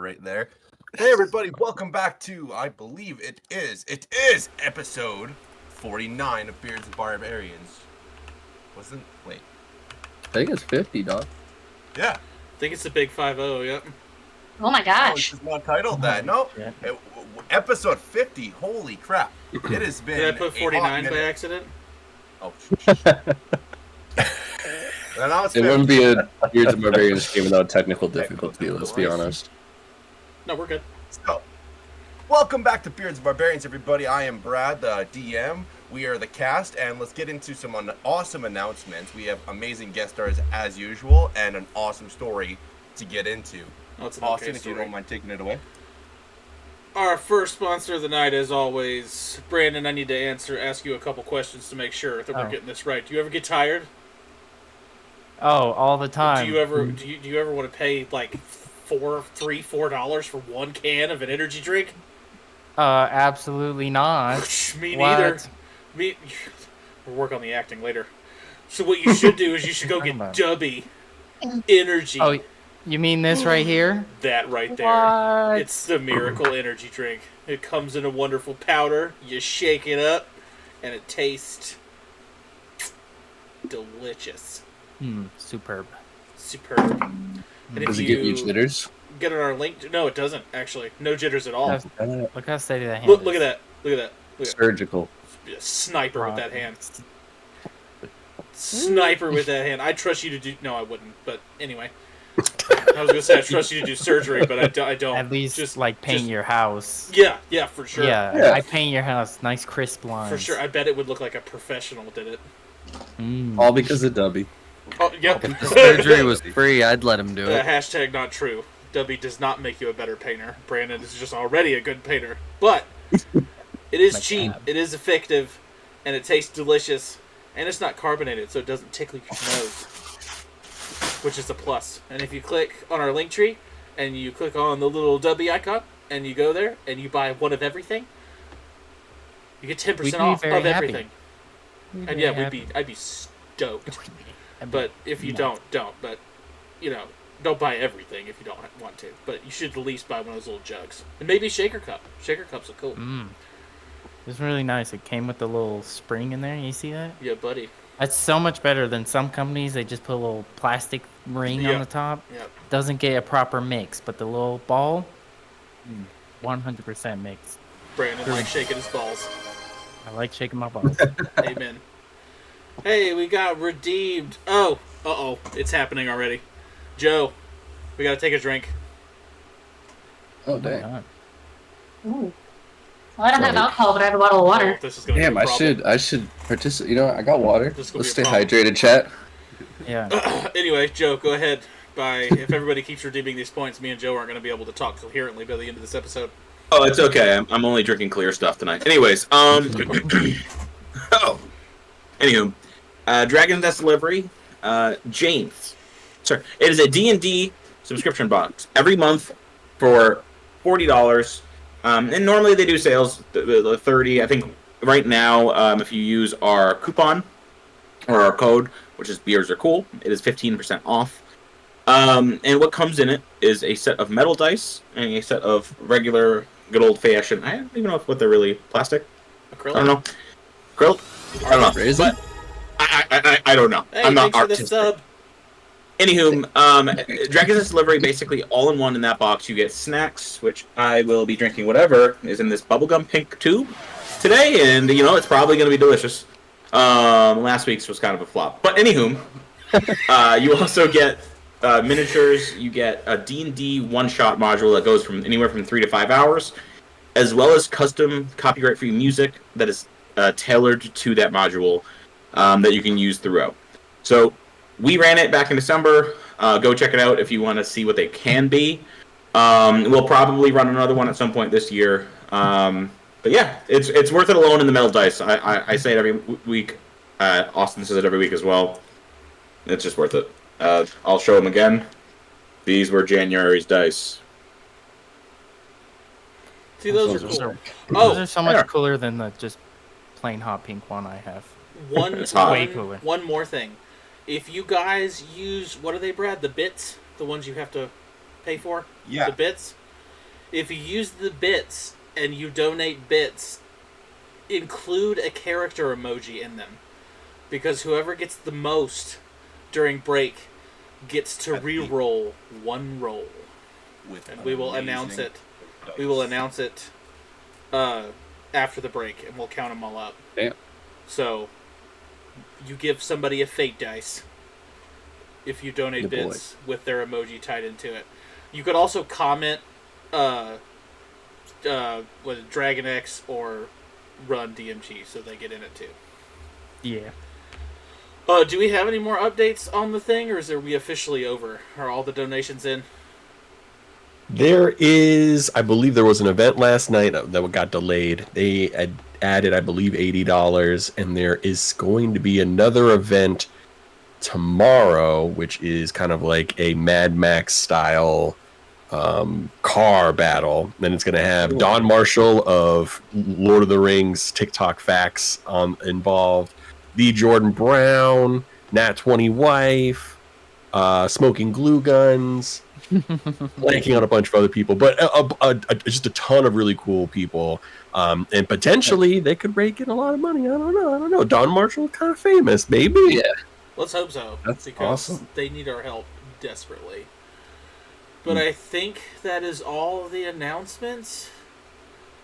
right there. Hey everybody, welcome back to, I believe it is episode 49 of Beards and Barbarians. Wait. I think it's 50, dog. Yeah. I think it's the Big 5-0, yep. Oh my Oh, gosh. it's just not titled that. No. Episode 50, holy crap. It has been Did I put a 49 hot by minute. accident? Oh, and now it's It 50. wouldn't be a Beards and Barbarians game without technical difficulty, let's be honest. No, we're good. So, welcome back to Beards and Barbarians, everybody. I am Brad, the DM. We are the cast, and let's get into some awesome announcements. We have amazing guest stars as usual, and an awesome story to get into. Oh, it's an Austin, okay if you story. don't mind taking it away. Our first sponsor of the night, as always, Brandon. I need to ask you a couple questions to make sure that we're getting this right. Do you ever get tired? Oh, all the time. Do you ever want to pay like $4 for one can of an energy drink? Absolutely not. Me What? neither. We'll work on the acting later. So what you should do is you should go get Dubby Energy. Oh, you mean this right here? That right there. What? It's the miracle energy drink. It comes in a wonderful powder. You shake it up, and it tastes delicious. Superb. Superb. And Does if it get you jitters? get on our link, no, it doesn't actually. No jitters at all. Look how steady that hand Look is. at that. Look at that. Look at Surgical. that. Sniper with that hand. Right. Sniper with that hand. I trust you to do. No, I wouldn't. But anyway, I was gonna say I trust you to do surgery, but I don't. At least, Just paint just- your house. Yeah, for sure. Yeah, I paint your house. Nice crisp lines. For sure. I bet it would look like a professional did it. All because of Dubby. Oh, yep. If the surgery was free, I'd let him do it. Hashtag not true. Dubby does not make you a better painter. Brandon is just already a good painter. But it is My cheap, God. it is effective, and it tastes delicious. And it's not carbonated, so it doesn't tickle your nose, which is a plus. And if you click on our link tree, and you click on the little Dubby icon, and you go there, and you buy one of everything, you get 10% We'd be off very of happy. everything. And yeah, I'd be stoked. But if you don't. But, don't buy everything if you don't want to. But you should at least buy one of those little jugs. And maybe shaker cup. Shaker cups are cool. It's really nice. It came with the little spring in there. You see that? Yeah, buddy. That's so much better than some companies. They just put a little plastic ring Yeah. on the top. Yep. Doesn't get a proper mix, but the little ball, 100% mix. Brandon likes shaking his balls. I like shaking my balls. Amen. Hey, we got redeemed. Oh, it's happening already. Joe, we gotta take a drink. Oh, dang. Ooh. Well, I don't have alcohol, but I have a bottle of water. Oh, this is gonna Damn, be a problem. I should participate. You know, I got water. This is gonna Let's be stay a problem. hydrated, chat. Yeah. Anyway, Joe, go ahead. If everybody keeps redeeming these points, me and Joe aren't going to be able to talk coherently by the end of this episode. Oh, it's okay. I'm only drinking clear stuff tonight. Anyways, anywho, Dragon's Nest Delivery, James. Sorry, it is a D&D subscription box every month for $40. And normally they do sales, the 30. I think right now, if you use our coupon or our code, which is Beers Are Cool, it is 15% off. And what comes in it is a set of metal dice and a set of regular, good old-fashioned. I don't even know what they're really plastic. Acrylic? I don't know. Acrylic? I don't know. Resin? But I don't know. Hey, I'm not thanks for the artistic. sub. Anywho, Dragon's Nest Delivery, basically all in one in that box. You get snacks, which I will be drinking whatever is in this bubblegum pink tube today, and it's probably going to be delicious. Last week's was kind of a flop. But anywho, you also get miniatures. You get a D&D one-shot module that goes from anywhere from 3 to 5 hours, as well as custom copyright-free music that is tailored to that module that you can use throughout. So we ran it back in December. Go check it out if you want to see what they can be. We'll probably run another one at some point this year. But yeah, it's worth it alone in the metal dice. I say it every week. Austin says it every week as well. It's just worth it. I'll show them again. These were January's dice. See, those are Those cool. Those are so much yeah. cooler than the just plain hot pink one I have. It's hot. Way cooler. One more thing. If you guys use, what are they, Brad? The bits? The ones you have to pay for? Yeah. The bits? If you use the bits and you donate bits, include a character emoji in them. Because whoever gets the most during break gets to re-roll one roll. And we will announce it. We will announce it after the break, and we'll count them all up. Damn. So, you give somebody a fate dice if you donate bits with their emoji tied into it. You could also comment with Dragon X or Run DMG, so they get in it too. Yeah. Do we have any more updates on the thing, or are we officially over? Are all the donations in? There is, I believe there was an event last night that got delayed. They had added, I believe, $80, and there is going to be another event tomorrow, which is kind of like a Mad Max style car battle. Then it's going to have Don Marshall of Lord of the Rings TikTok Facts involved, Lee Jordan Brown, Nat 20 Wife, Smoking Glue Guns, blanking on a bunch of other people, but just a ton of really cool people, and potentially they could rake in a lot of money. I don't know. Don Marshall kind of famous, maybe. Yeah. Let's hope so. That's because awesome. They need our help desperately. But I think that is all of the announcements.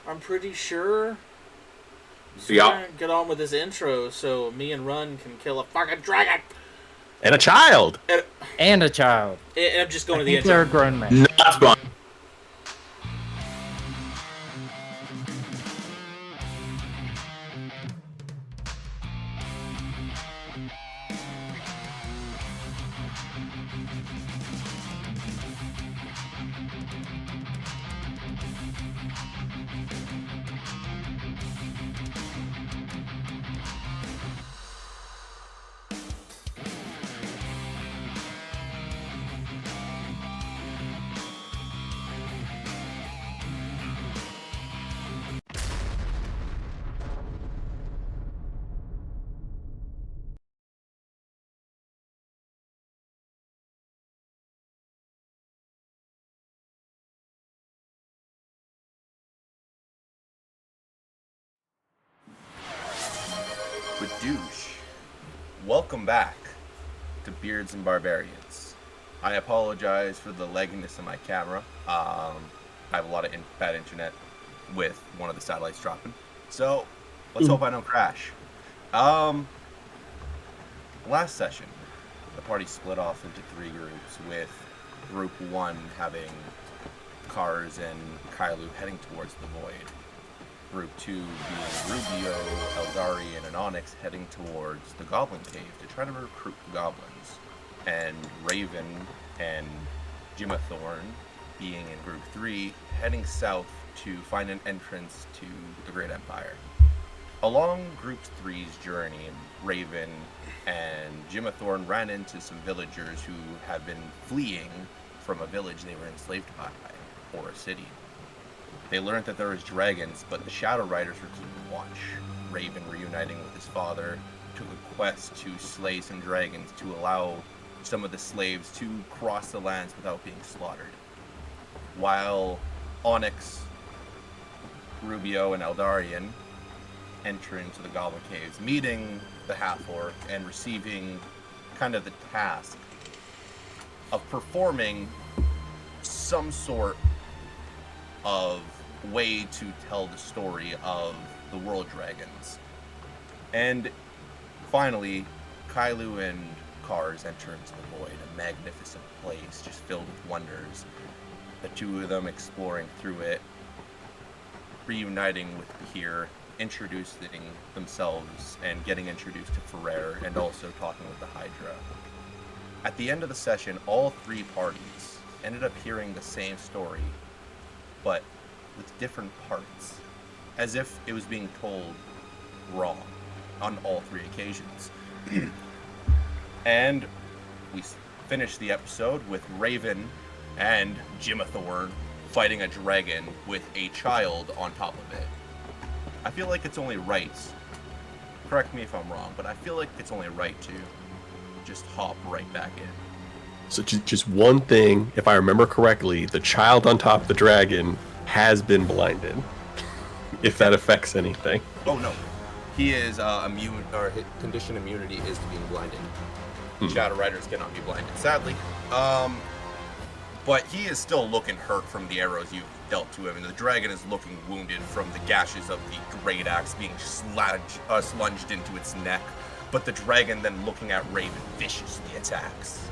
I'm pretty sure. So Yeah. we're gonna get on with this intro so me and Run can kill a fucking dragon. And a child. And a child. And I'm just going to I the think they're intro. a grown man. Not fun. Badoosh. Welcome back to Beards and Barbarians. I apologize for the lagginess of my camera. I have a lot of bad internet with one of the satellites dropping. So, let's hope I don't crash. Last session, the party split off into 3 groups, with Group 1 having Kars and Kailu heading towards the Void. Group 2 being Rubio, Eldarian, and Onyx heading towards the Goblin Cave to try to recruit the goblins. And Raven and Jimathorn being in Group 3, heading south to find an entrance to the Great Empire. Along Group 3's journey, Raven and Jimathorn ran into some villagers who had been fleeing from a village they were enslaved by, or a city. They learned that there was dragons, but the Shadow Riders were keeping watch. Raven, reuniting with his father, took a quest to slay some dragons to allow some of the slaves to cross the lands without being slaughtered. While Onyx, Rubio, and Eldarian enter into the Goblin Caves, meeting the half-orc and receiving kind of the task of performing some sort of way to tell the story of the world dragons. And finally, Kailu and Kars enter into the Void, a magnificent place just filled with wonders. The two of them exploring through it, reuniting with Behir, introducing themselves and getting introduced to Ferrer, and also talking with the Hydra. At the end of the session, all 3 parties ended up hearing the same story, but with different parts, as if it was being told wrong on all 3 occasions. And we finished the episode with Raven and Jimathorn fighting a dragon with a child on top of it. I feel like it's only right, correct me if I'm wrong, but I feel like it's only right to just hop right back in. So just one thing, if I remember correctly, the child on top of the dragon has been blinded. If that affects anything. Oh no, he is immune, or his condition immunity is to being blinded. Shadow Riders cannot be blinded, sadly. But he is still looking hurt from the arrows you've dealt to him, and the dragon is looking wounded from the gashes of the great axe being slunged into its neck. But the dragon then looking at Raven viciously attacks.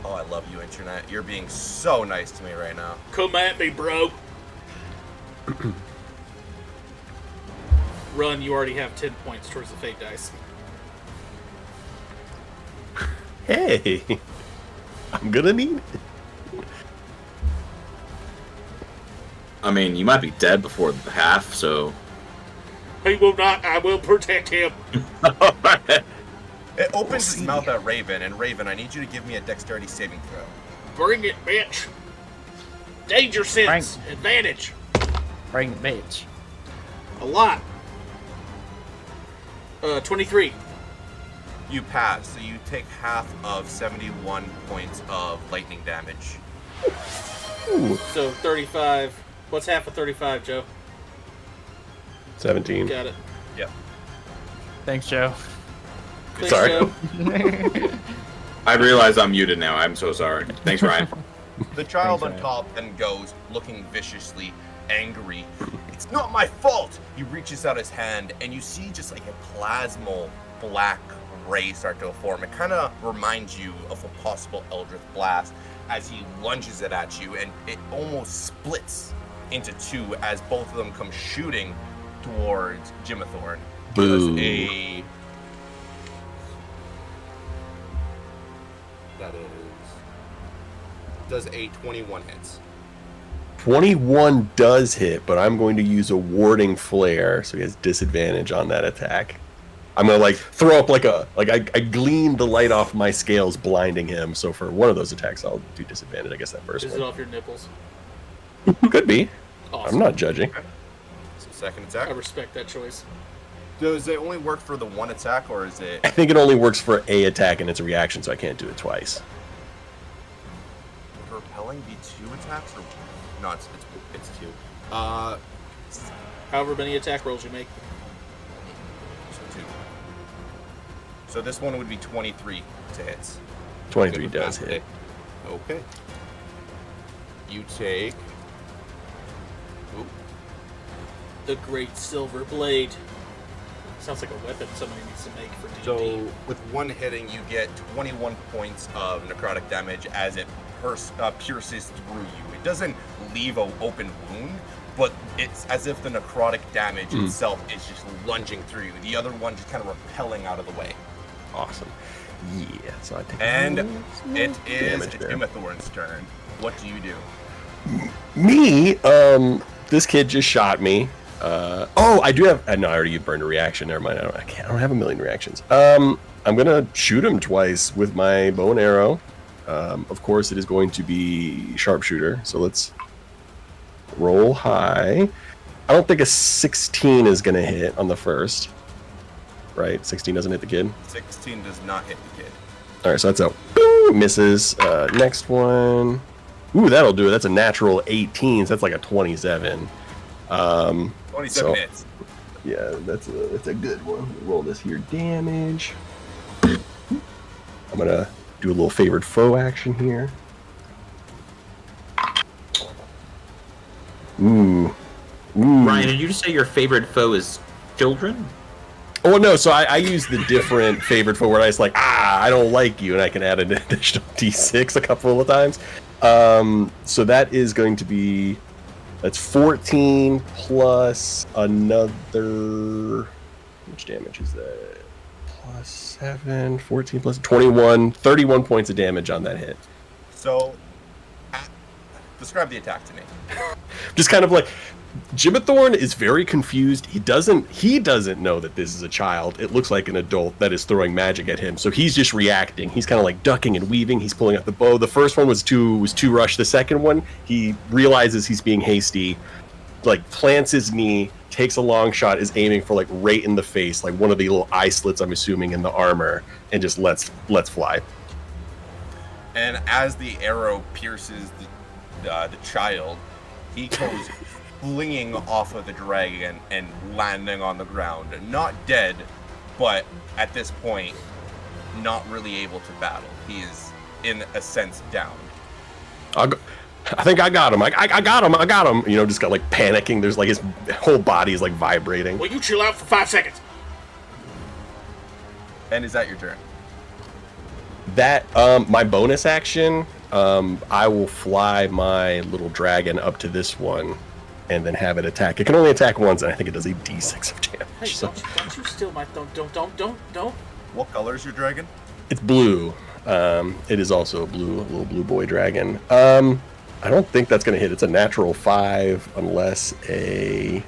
Oh, I love you, Internet. You're being so nice to me right now. Come at me, bro. Run, you already have 10 points towards the fate dice. Hey, I'm gonna need it. I mean, you might be dead before the half, so. He will not. I will protect him. It opens its mouth at Raven, and Raven, I need you to give me a dexterity saving throw. Bring it, bitch. Danger sense. Frank. Advantage. Bring it, bitch. A lot. 23. You pass, so you take half of 71 points of lightning damage. Ooh, So 35. What's half of 35, Joe? 17. Got it. Yep. Thanks, Joe. Thanks, Sorry. Joe. I realize I'm muted now. I'm so sorry. Thanks, Ryan. The child Thanks, on Ryan. top then goes, looking viciously angry. It's not my fault! He reaches out his hand, and you see just like a plasmal black ray start to form. It kind of reminds you of a possible Eldritch Blast as he lunges it at you, and it almost splits into two as both of them come shooting towards Jimathorn. Boo. Does a 21 hits. 21 does hit, but I'm going to use a warding flare, so he has disadvantage on that attack. I'm gonna like throw up I glean the light off my scales, blinding him. So for one of those attacks, I'll do disadvantage. I guess that first Is it one off your nipples? could be. Awesome. I'm not judging. So second I attack. respect that choice. Does it only work for the one attack, or is it? I think it only works for a attack and it's a reaction, so I can't do it twice. Would repelling be two attacks, or no? It's two. However many attack rolls you make. So two. So this one would be 23 to hits. 23 Good does math. hit. Okay. You take. Ooh, The Great Silver Blade. Sounds like a weapon somebody needs to make for D&D. So with one hitting, you get 21 points of necrotic damage as it pierces through you. It doesn't leave an open wound, but it's as if the necrotic damage itself is just lunging through you. The other one just kind of repelling out of the way. Awesome. Yeah, so I take And it is damage there. Jimathorn's turn. What do you do? Me, this kid just shot me. I do have. No, I already burned a reaction. Never mind. I don't have a million reactions. I'm gonna shoot him twice with my bow and arrow. Of course, it is going to be sharpshooter. So let's roll high. I don't think a 16 is gonna hit on the first. Right? 16 doesn't hit the kid. 16 does not hit the kid. All right, so that's a boom, misses. Next one. Ooh, that'll do it. That's a natural 18. So that's like a 27. 27 So- hits. Yeah, that's a good one. Roll this here damage. I'm gonna do a little favored foe action here. Ooh. Ryan, did you just say your favorite foe is children? Oh no, so I use the different favored foe where I just like, I don't like you, and I can add an additional D6 a couple of times. So that is going to be, that's 14 plus another, which damage is that? Plus 7, 14 plus 21, 31 points of damage on that hit. So, describe the attack to me. Just kind of like, Jimathorn is very confused. He doesn't know that this is a child. It looks like an adult that is throwing magic at him. So he's just reacting. He's kind of like ducking and weaving. He's pulling out the bow. The first one was too rushed. The second one, he realizes he's being hasty, like plants his knee, takes a long shot, is aiming for like right in the face, like one of the little eye slits, I'm assuming, in the armor, and just lets fly. And as the arrow pierces the child, he goes flinging off of the dragon and landing on the ground. Not dead, but at this point, not really able to battle. He is, in a sense, down. I think I got him. I got him. You know, just got like panicking. There's like his whole body is like vibrating. Will you chill out for 5 seconds? And is that your turn? That my bonus action, I will fly my little dragon up to this one, and then have it attack. It can only attack once, and I think it does a D6 of damage. Hey, So don't you steal my... Don't. What color is your dragon? it's blue. It is also a little blue boy dragon. I don't think that's gonna hit. It's a natural 5 unless a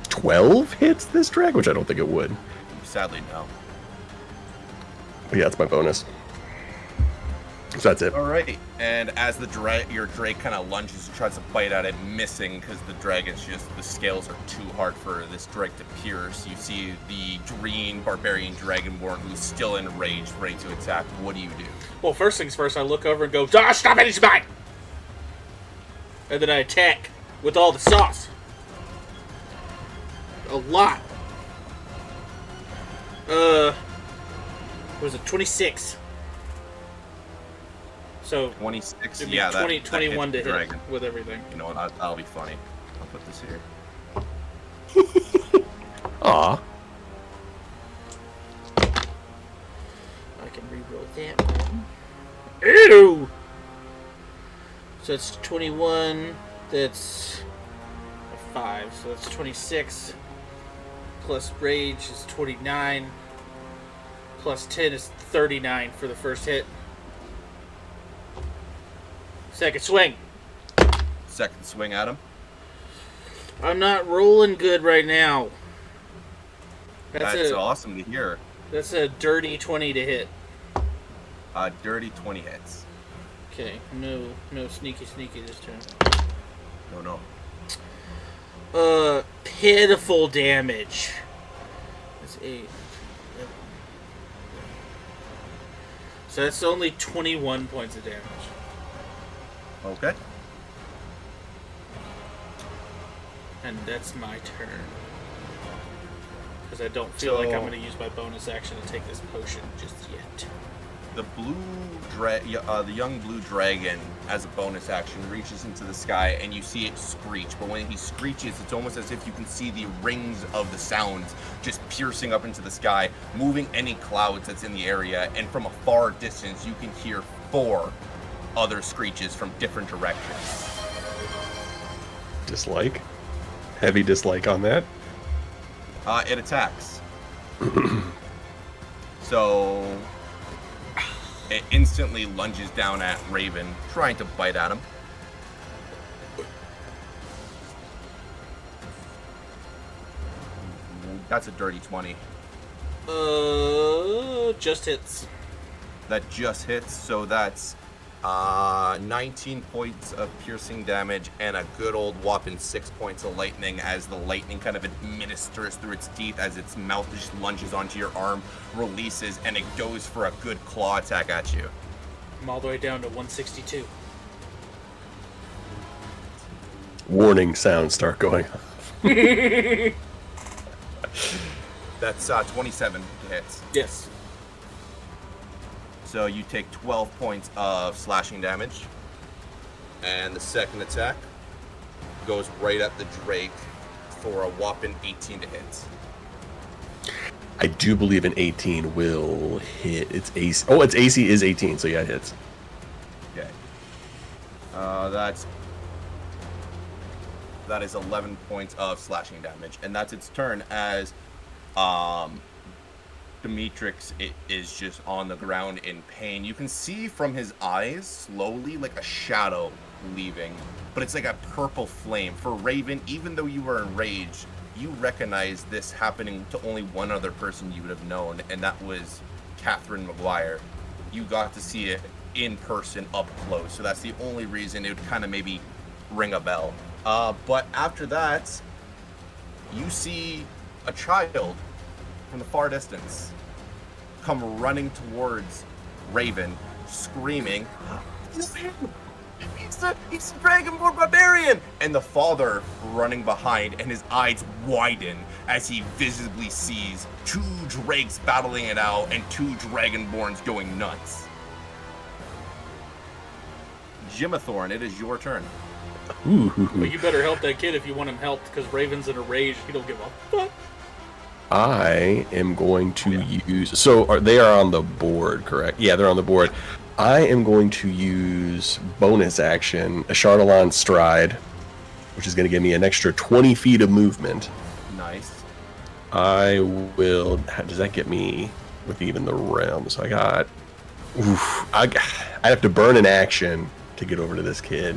12 hits this drag, which I don't think it would. Sadly, no. But yeah, it's my bonus. So that's it. All right, and as your drake kind of lunges and tries to bite at it, missing because the scales are too hard for this drake to pierce. You see the green barbarian dragonborn who's still enraged, ready to attack. What do you do? Well, first things first, I look over and go, "Ah, stop it, it's mine!" And then I attack with all the sauce. A lot. What was it, 26? So 26. it'd be Yeah, 20, that 21 to hits hit the dragon. with everything. You know what? That'll be funny. I'll put this here. Aw. I can reroll that one. Ew! So it's 21. That's a 5. So that's 26. Plus rage is 29. Plus 10 is 39 for the first hit. Second swing. Second swing at him. I'm not rolling good right now. That's awesome to hear. That's a dirty 20 to hit. Dirty 20 hits. Okay, no sneaky this turn. No. Pitiful damage. That's 8. So that's only 21 points of damage. Okay. And that's my turn. Because I don't feel like I'm going to use my bonus action to take this potion just yet. The the young blue dragon, as a bonus action, reaches into the sky, and you see it screech. But when he screeches, it's almost as if you can see the rings of the sounds just piercing up into the sky, moving any clouds that's in the area. And from a far distance, you can hear 4 other screeches from different directions. Dislike. Heavy dislike on that. It attacks. So it instantly lunges down at Raven, trying to bite at him. That's a dirty 20. Just hits. That just hits, so that's 19 points of piercing damage and a good old whopping 6 points of lightning as the lightning kind of administers through its teeth as its mouth just lunges onto your arm, releases, and it goes for a good claw attack at you. I'm all the way down to 162. Warning sounds start going off. That's 27 hits. Yes. So you take 12 points of slashing damage. And the second attack goes right at the Drake for a whopping 18 to hit. I do believe an 18 will hit. Its AC. Oh, its AC is 18, so yeah, it hits. Okay. That is 11 points of slashing damage. And that's its turn as Demetrix is just on the ground in pain. You can see from his eyes slowly like a shadow leaving, but it's like a purple flame. For Raven, even though you were enraged, you recognize this happening to only one other person you would have known, and that was Catherine McGuire. You got to see it in person up close, so that's the only reason it would kind of maybe ring a bell. But after that, you see a child from the far distance come running towards Raven, screaming, He's the Dragonborn barbarian! And the father running behind, and his eyes widen as he visibly sees two drakes battling it out and two Dragonborns going nuts. Jimathorn, it is your turn. But you better help that kid if you want him helped, because Raven's in a rage. He don't give a fuck. I am going to use. So they are on the board, correct? Yeah, they're on the board. I am going to use bonus action, a Chardalon Stride, which is going to give me an extra 20 feet of movement. Nice. I will. Does that get me with even the realm? So I got. I have to burn an action to get over to this kid.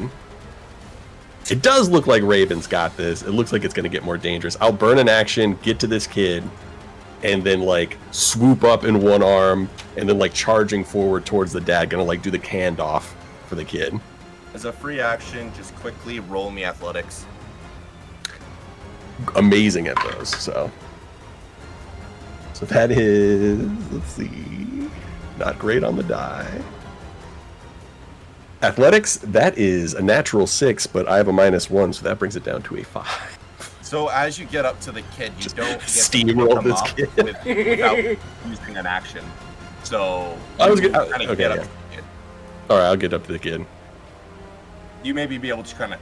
It does look like Raven's got this. It looks like it's going to get more dangerous. I'll burn an action, get to this kid, and then like swoop up in one arm, and then like charging forward towards the dad, gonna like do the handoff for the kid. As a free action, just quickly roll me athletics. Amazing at those. So that is, let's see, not great on the die. Athletics, that is a natural 6, but I have a -1, so that brings it down to a 5. So as you get up to the kid, you don't get to steamroll pick him this up kid. without using an action. So I was you good. kinda Okay, get up yeah. to the kid. All right, I'll get up to the kid. You maybe be able to kind of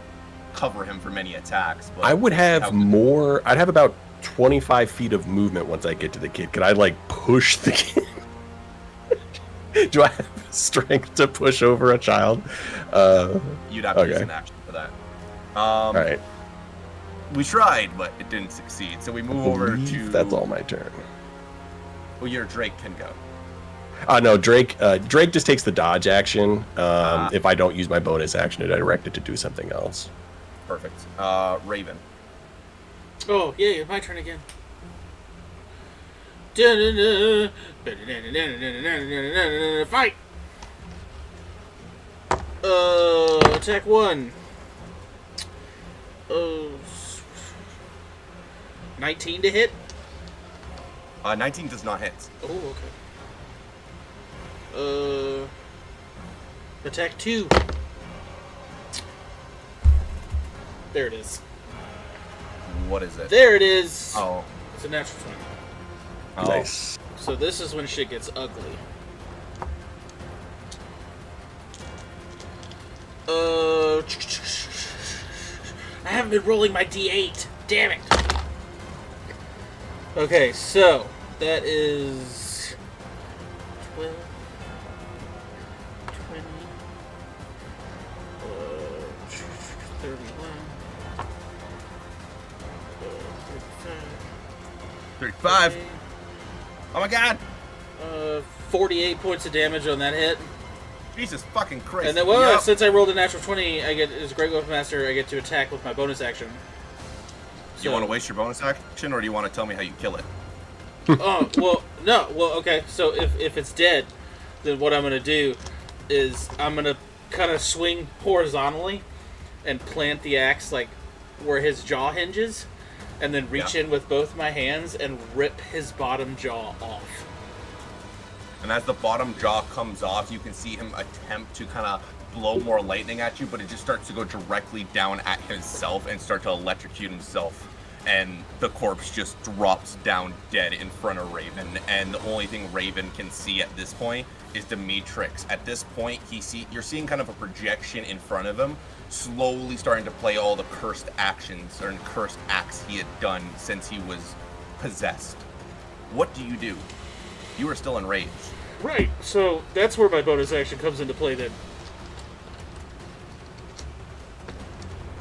cover him from any attacks. But I would have how- more. I'd have about 25 feet of movement once I get to the kid. Could I like push the kid? Do I have strength to push over a child? You'd have to use okay. an action for that. All right. We tried, but it didn't succeed. So we move over to. That's all my turn. Well, your Drake can go. No, Drake. Drake just takes the dodge action. If I don't use my bonus action to direct it to do something else. Perfect. Raven. Oh, yeah, my turn again. Fight! Attack 1. 19 to hit? 19 does not hit. Oh, okay. Attack 2. There it is. What is it? There it is. Oh. It's a natural 20. Oh. Nice. So this is when shit gets ugly. I haven't been rolling my D8. Damn it. Okay, so that is 12, 20, 31, 35. 35. Oh my god! 48 points of damage on that hit. Jesus fucking Christ. And then, well, since I rolled a natural 20, I get, as Great Weapon Master, I get to attack with my bonus action. Do you want to waste your bonus action, or do you want to tell me how you kill it? Oh, well, no. Well, okay, so if it's dead, then what I'm going to do is I'm going to kind of swing horizontally and plant the axe, like, where his jaw hinges, and then reach in with both my hands and rip his bottom jaw off. And as the bottom jaw comes off, you can see him attempt to kind of blow more lightning at you, but it just starts to go directly down at himself and start to electrocute himself. And the corpse just drops down dead in front of Raven. And the only thing Raven can see at this point is Demetrix. At this point, you're seeing kind of a projection in front of him, slowly starting to play all the cursed actions or cursed acts he had done since he was possessed. What do? You are still enraged. Right, so that's where my bonus action comes into play then.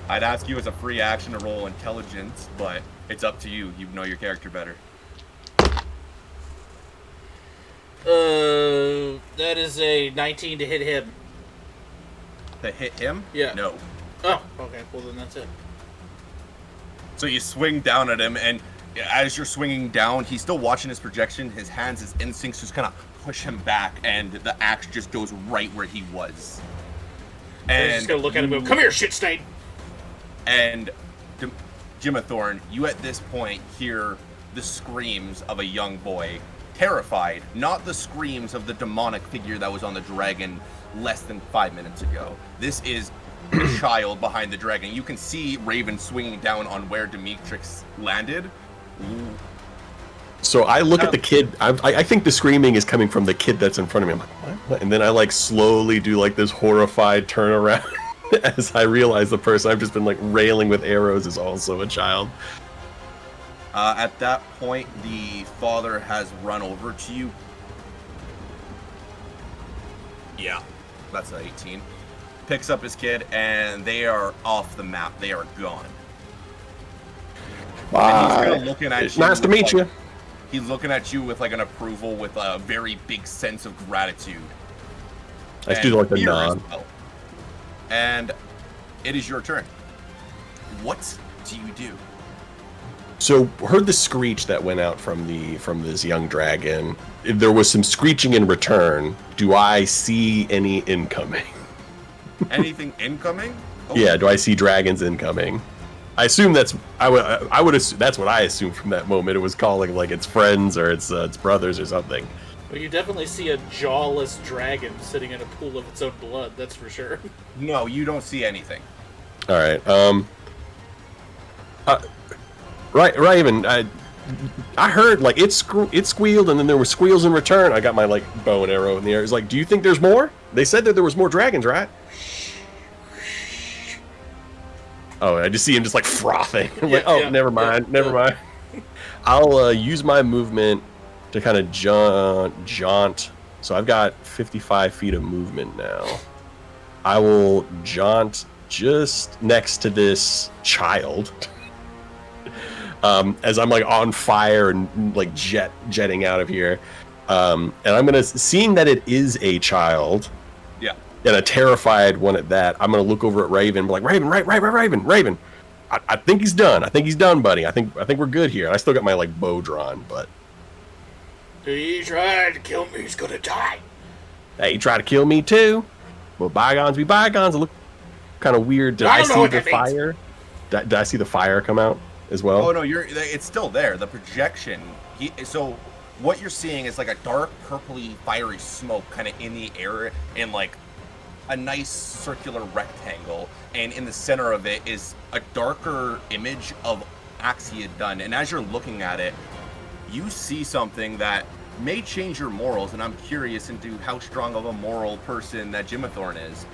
I'd ask you as a free action to roll intelligence, but it's up to you. You know your character better. That is a 19 to hit him. To hit him? Yeah. No. Oh, okay, well then that's it. So you swing down at him, and as you're swinging down, he's still watching his projection. His hands, his instincts just kind of push him back, and the axe just goes right where he was. I'm just gonna look at him and go, "Come here, shit stain!" And Jimathorn, you at this point hear the screams of a young boy, terrified. Not the screams of the demonic figure that was on the dragon less than 5 minutes ago. This is the child behind the dragon. You can see Raven swinging down on where Demetrix landed. So I look at the kid. I think the screaming is coming from the kid that's in front of me. I'm like, what? And then I like slowly do like this horrified turnaround as I realize the person I've just been like railing with arrows is also a child. At that point, the father has run over to you. Yeah, that's an 18. Picks up his kid, and they are off the map. They are gone. And he's kind of looking at you. Nice to meet you. He's looking at you with like an approval, with a very big sense of gratitude. I just do like the fear as nod. well. And it is your turn. What do you do? So heard the screech that went out from this young dragon. If there was some screeching in return, do I see any incoming? Anything incoming? Oh, Yeah, do I see dragons incoming? I assume that's I would assume that's what I assumed from that moment. It was calling like its friends or its brothers or something. But you definitely see a jawless dragon sitting in a pool of its own blood. That's for sure. No, you don't see anything. All right. Right, Raven. I heard like it squealed and then there were squeals in return. I got my like bow and arrow in the air. It's like, do you think there's more? They said that there was more dragons, right? Oh, I just see him just like frothing. I'm like, oh, never mind. I'll use my movement to kind of jaunt. So I've got 55 feet of movement now. I will jaunt just next to this child. As I'm like on fire and like jetting out of here. And I'm gonna, seeing that it is a child, Yeah. and a terrified one at that, I'm gonna look over at Raven and be like, Raven, Raven. I think he's done. I think he's done, buddy. I think we're good here. I still got my like bow drawn, but He tried to kill me. He's gonna die. hey, he tried to kill me too. Well, bygones be bygones. It looked kind of weird. Did I I don't know see what the that means. fire? Did I see the fire come out as well? Oh no, it's still there. The projection. So what you're seeing is like a dark purpley fiery smoke kind of in the air in like a nice circular rectangle, and in the center of it is a darker image of Axiodun. And as you're looking at it, you see something that may change your morals, and I'm curious into how strong of a moral person that Jimathorn is.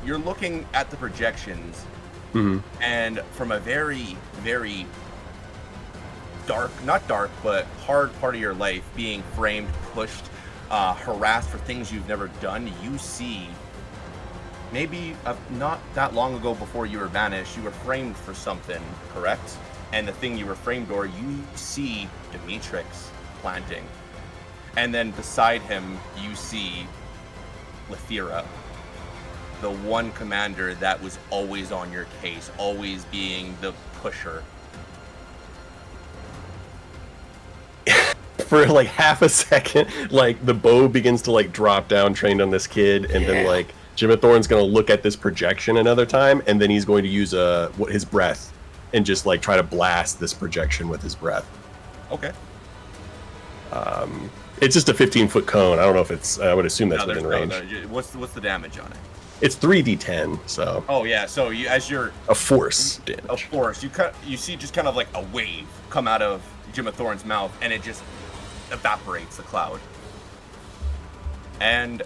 You're looking at the projections, and from a very, very dark, not dark, but hard part of your life, being framed, pushed, harassed for things you've never done, you see, maybe not that long ago before you were banished, you were framed for something, correct? And the thing you were framed for, you see Demetrix planting. And then beside him, you see Lethira, the one commander that was always on your case, always being the pusher. For like half a second, like the bow begins to like drop down, trained on this kid, and then like Jimathorn's gonna look at this projection another time, and then he's going to use his breath and just like try to blast this projection with his breath. Okay. It's just a 15-foot cone. I don't know if it's. I would assume that's within range. What's the damage on it? It's 3d10, so Oh yeah. So you, as you're a force damage. of course, you see just kind of like a wave come out of Jimathorn's mouth, and it just evaporates the cloud. And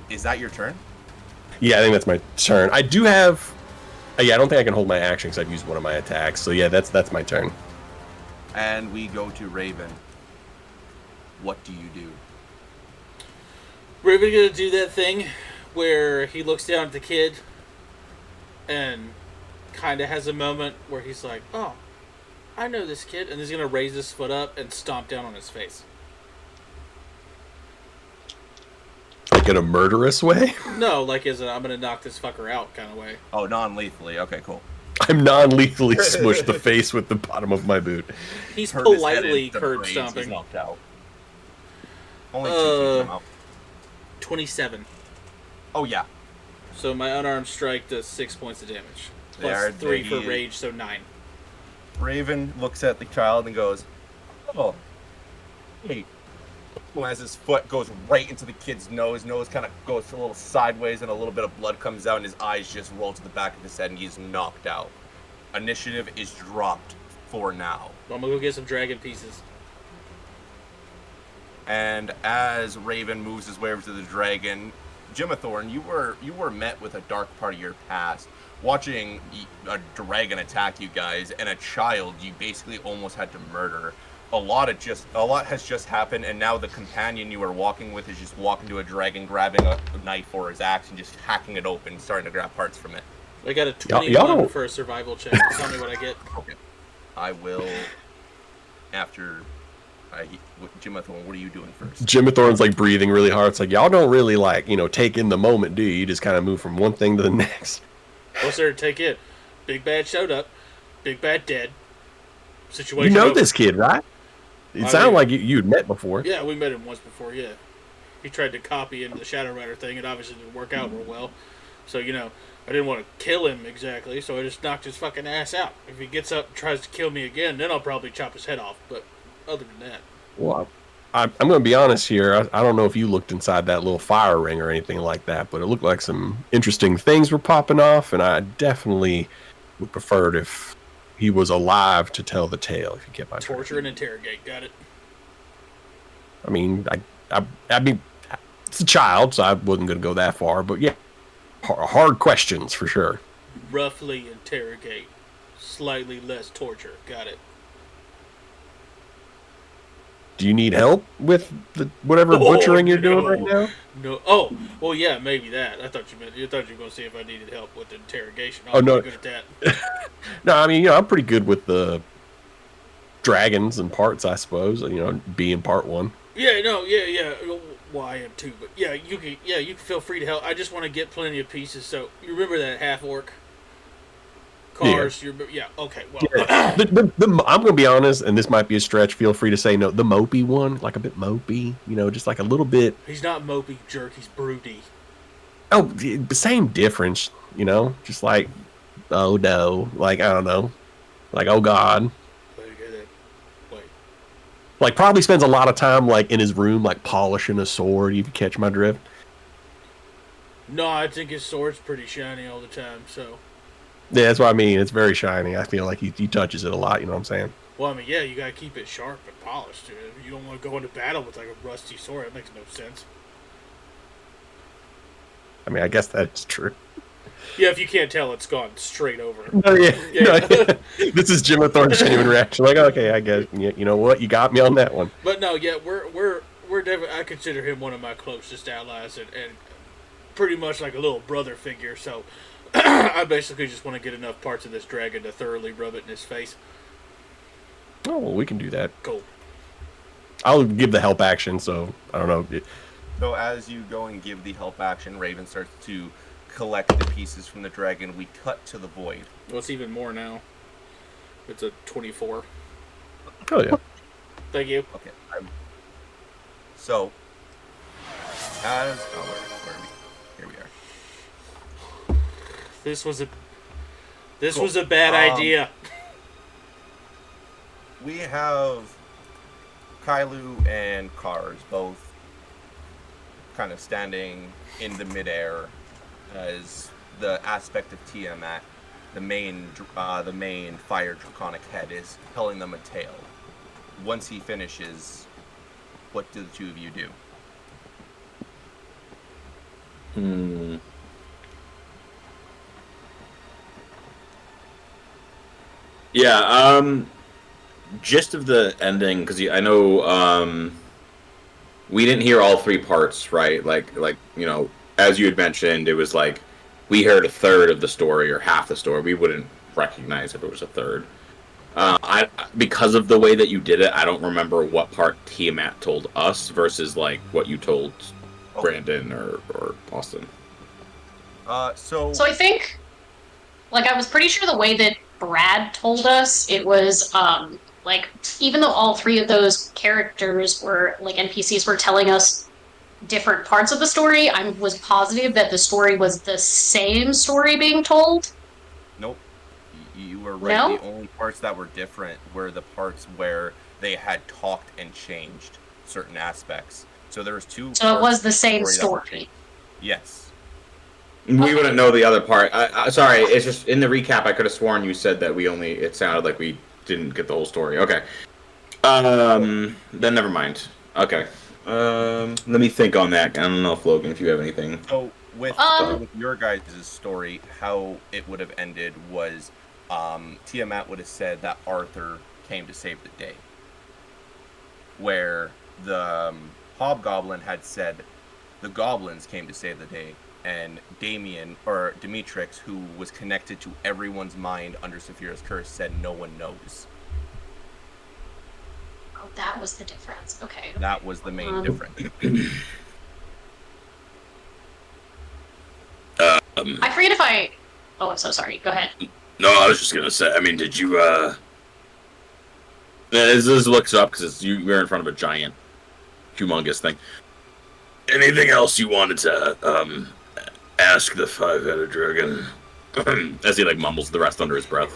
is that your turn? Yeah, I think that's my turn. I do have. Yeah, I don't think I can hold my action because I've used one of my attacks. So yeah, that's my turn. And we go to Raven. What do you do? Raven gonna do that thing where he looks down at the kid and kind of has a moment where he's like, "Oh, I know this kid," and he's gonna raise his foot up and stomp down on his face. Like in a murderous way. No, like as a I'm gonna knock this fucker out kind of way. Oh, non-lethally. Okay, cool. I'm non-lethally smushed the face with the bottom of my boot. He's Turned his head politely into curb braids, he's stomping. knocked out. Only 2 feet from out. 27. Oh yeah. So my unarmed strike does 6 points of damage. There, Plus 3 for they- rage, so 9. Raven looks at the child and goes, "Oh, hey, as his foot goes right into the kid's nose kind of goes a little sideways and a little bit of blood comes out and his eyes just roll to the back of his head and he's knocked out. Initiative is dropped for now. I'm gonna go get some dragon pieces. And as Raven moves his way over to the dragon, Jimathorn, you were met with a dark part of your past. Watching a dragon attack you guys and a child you basically almost had to murder. A lot has just happened, and now the companion you were walking with is just walking to a dragon, grabbing a knife or his axe and just hacking it open, starting to grab parts from it. I got a Y'all 21 don't- for a survival check. Tell me what I get. Okay. I will after Jimathorn, what are you doing first? Jimathorn's like breathing really hard. It's like y'all don't really like, take in the moment, do you? You just kind of move from one thing to the next. What's there to take in? Big Bad showed up. Big Bad dead. Situation You know over. this kid, right? It I sounded mean- like you'd met before. Yeah, we met him once before, yeah. He tried to copy into the Shadow Rider thing. It obviously didn't work out real well. So, I didn't want to kill him exactly, so I just knocked his fucking ass out. If he gets up and tries to kill me again, then I'll probably chop his head off. But other than that, Well, I'm going to be honest here. I don't know if you looked inside that little fire ring or anything like that, but it looked like some interesting things were popping off, and I definitely would prefer it if he was alive to tell the tale, if you get my torture and interrogate. Got it? I mean, I mean, it's a child, so I wasn't going to go that far, but yeah, hard questions for sure. Roughly interrogate. Slightly less torture. Got it. Do you need help with whatever butchering you're doing right now? No. Oh, well, yeah, maybe that. I thought you were going to see if I needed help with the interrogation. Oh, I'm no. pretty good at that. No, I mean, I'm pretty good with the dragons and parts, I suppose. Being part one. Yeah, no, yeah. Well, I am too, but yeah, you can feel free to help. I just want to get plenty of pieces. So you remember that half orc cars? Yeah. Okay. Well, I'm going to be honest, and this might be a stretch. Feel free to say no. The mopey one, like a bit mopey, just like a little bit. he's not mopey jerk. He's broody. Oh, the same difference, just like, oh no, like I don't know, like oh god. Wait. Like probably spends a lot of time like in his room like polishing a sword. You catch my drift? No, I think his sword's pretty shiny all the time. So, Yeah, that's what I mean. It's very shiny. I feel like he touches it a lot. You know what I'm saying? well, I mean, yeah, you gotta keep it sharp and polished. You don't want to go into battle with like a rusty sword. That makes no sense. I mean, I guess that's true. Yeah, if you can't tell, it's gone straight over. Oh, yeah. Yeah. No, yeah. This is Jimathorn's genuine reaction. Like, okay, I guess you know what, you got me on that one. But no, yeah, we're definitely. I consider him one of my closest allies, and pretty much like a little brother figure. So I basically just want to get enough parts of this dragon to thoroughly rub it in his face. Oh, well, we can do that. Cool. I'll give the help action. So I don't know. So as you go and give the help action, Raven starts to collect the pieces from the dragon. We cut to the void. Well, it's even more now. It's a 24. Oh yeah. Thank you. Okay. So as where are we? Here we are. This was a Cool. was a bad idea. We have Kailu and Kars both kind of standing in the midair as the aspect of Tiamat, the main fire draconic head, is telling them a tale. Once he finishes, what do the two of you do? Yeah, gist of the ending, because I know we didn't hear all three parts, right? Like as you had mentioned, it was like we heard a third of the story or half the story. We wouldn't recognize if it was a third. Because of the way that you did it, I don't remember what part Tiamat told us versus like what you told Brandon or Austin. So So I think, like, I was pretty sure the way that Brad told us, it was, like, even though all three of those characters were, like, NPCs were telling us different parts of the story, I was positive that the story was the same story being told. Nope. You were right. No? The only parts that were different were the parts where they had talked and changed. certain aspects. So there was two. So it was the same parts of the story. Yes. We wouldn't know the other part. Sorry, it's just in the recap. I could have sworn you said that it sounded like we didn't get the whole story. Okay. Then never mind. Okay. Let me think on that. I don't know if Logan, if you have anything. So with your guys' story, how it would have ended was Tiamat would have said that Arthur came to save the day. Where the Hobgoblin had said the goblins came to save the day, and Damien, or Demetrix, who was connected to everyone's mind under Saphira's curse, said no one knows. Oh, that was the difference. Okay. That was the main difference. I forget if I... Oh, I'm so sorry. Go ahead. No, I was just gonna say. I mean, did you? This looks up because we're in front of a giant, humongous thing. Anything else you wanted to ask the five-headed dragon? As he mumbles the rest under his breath.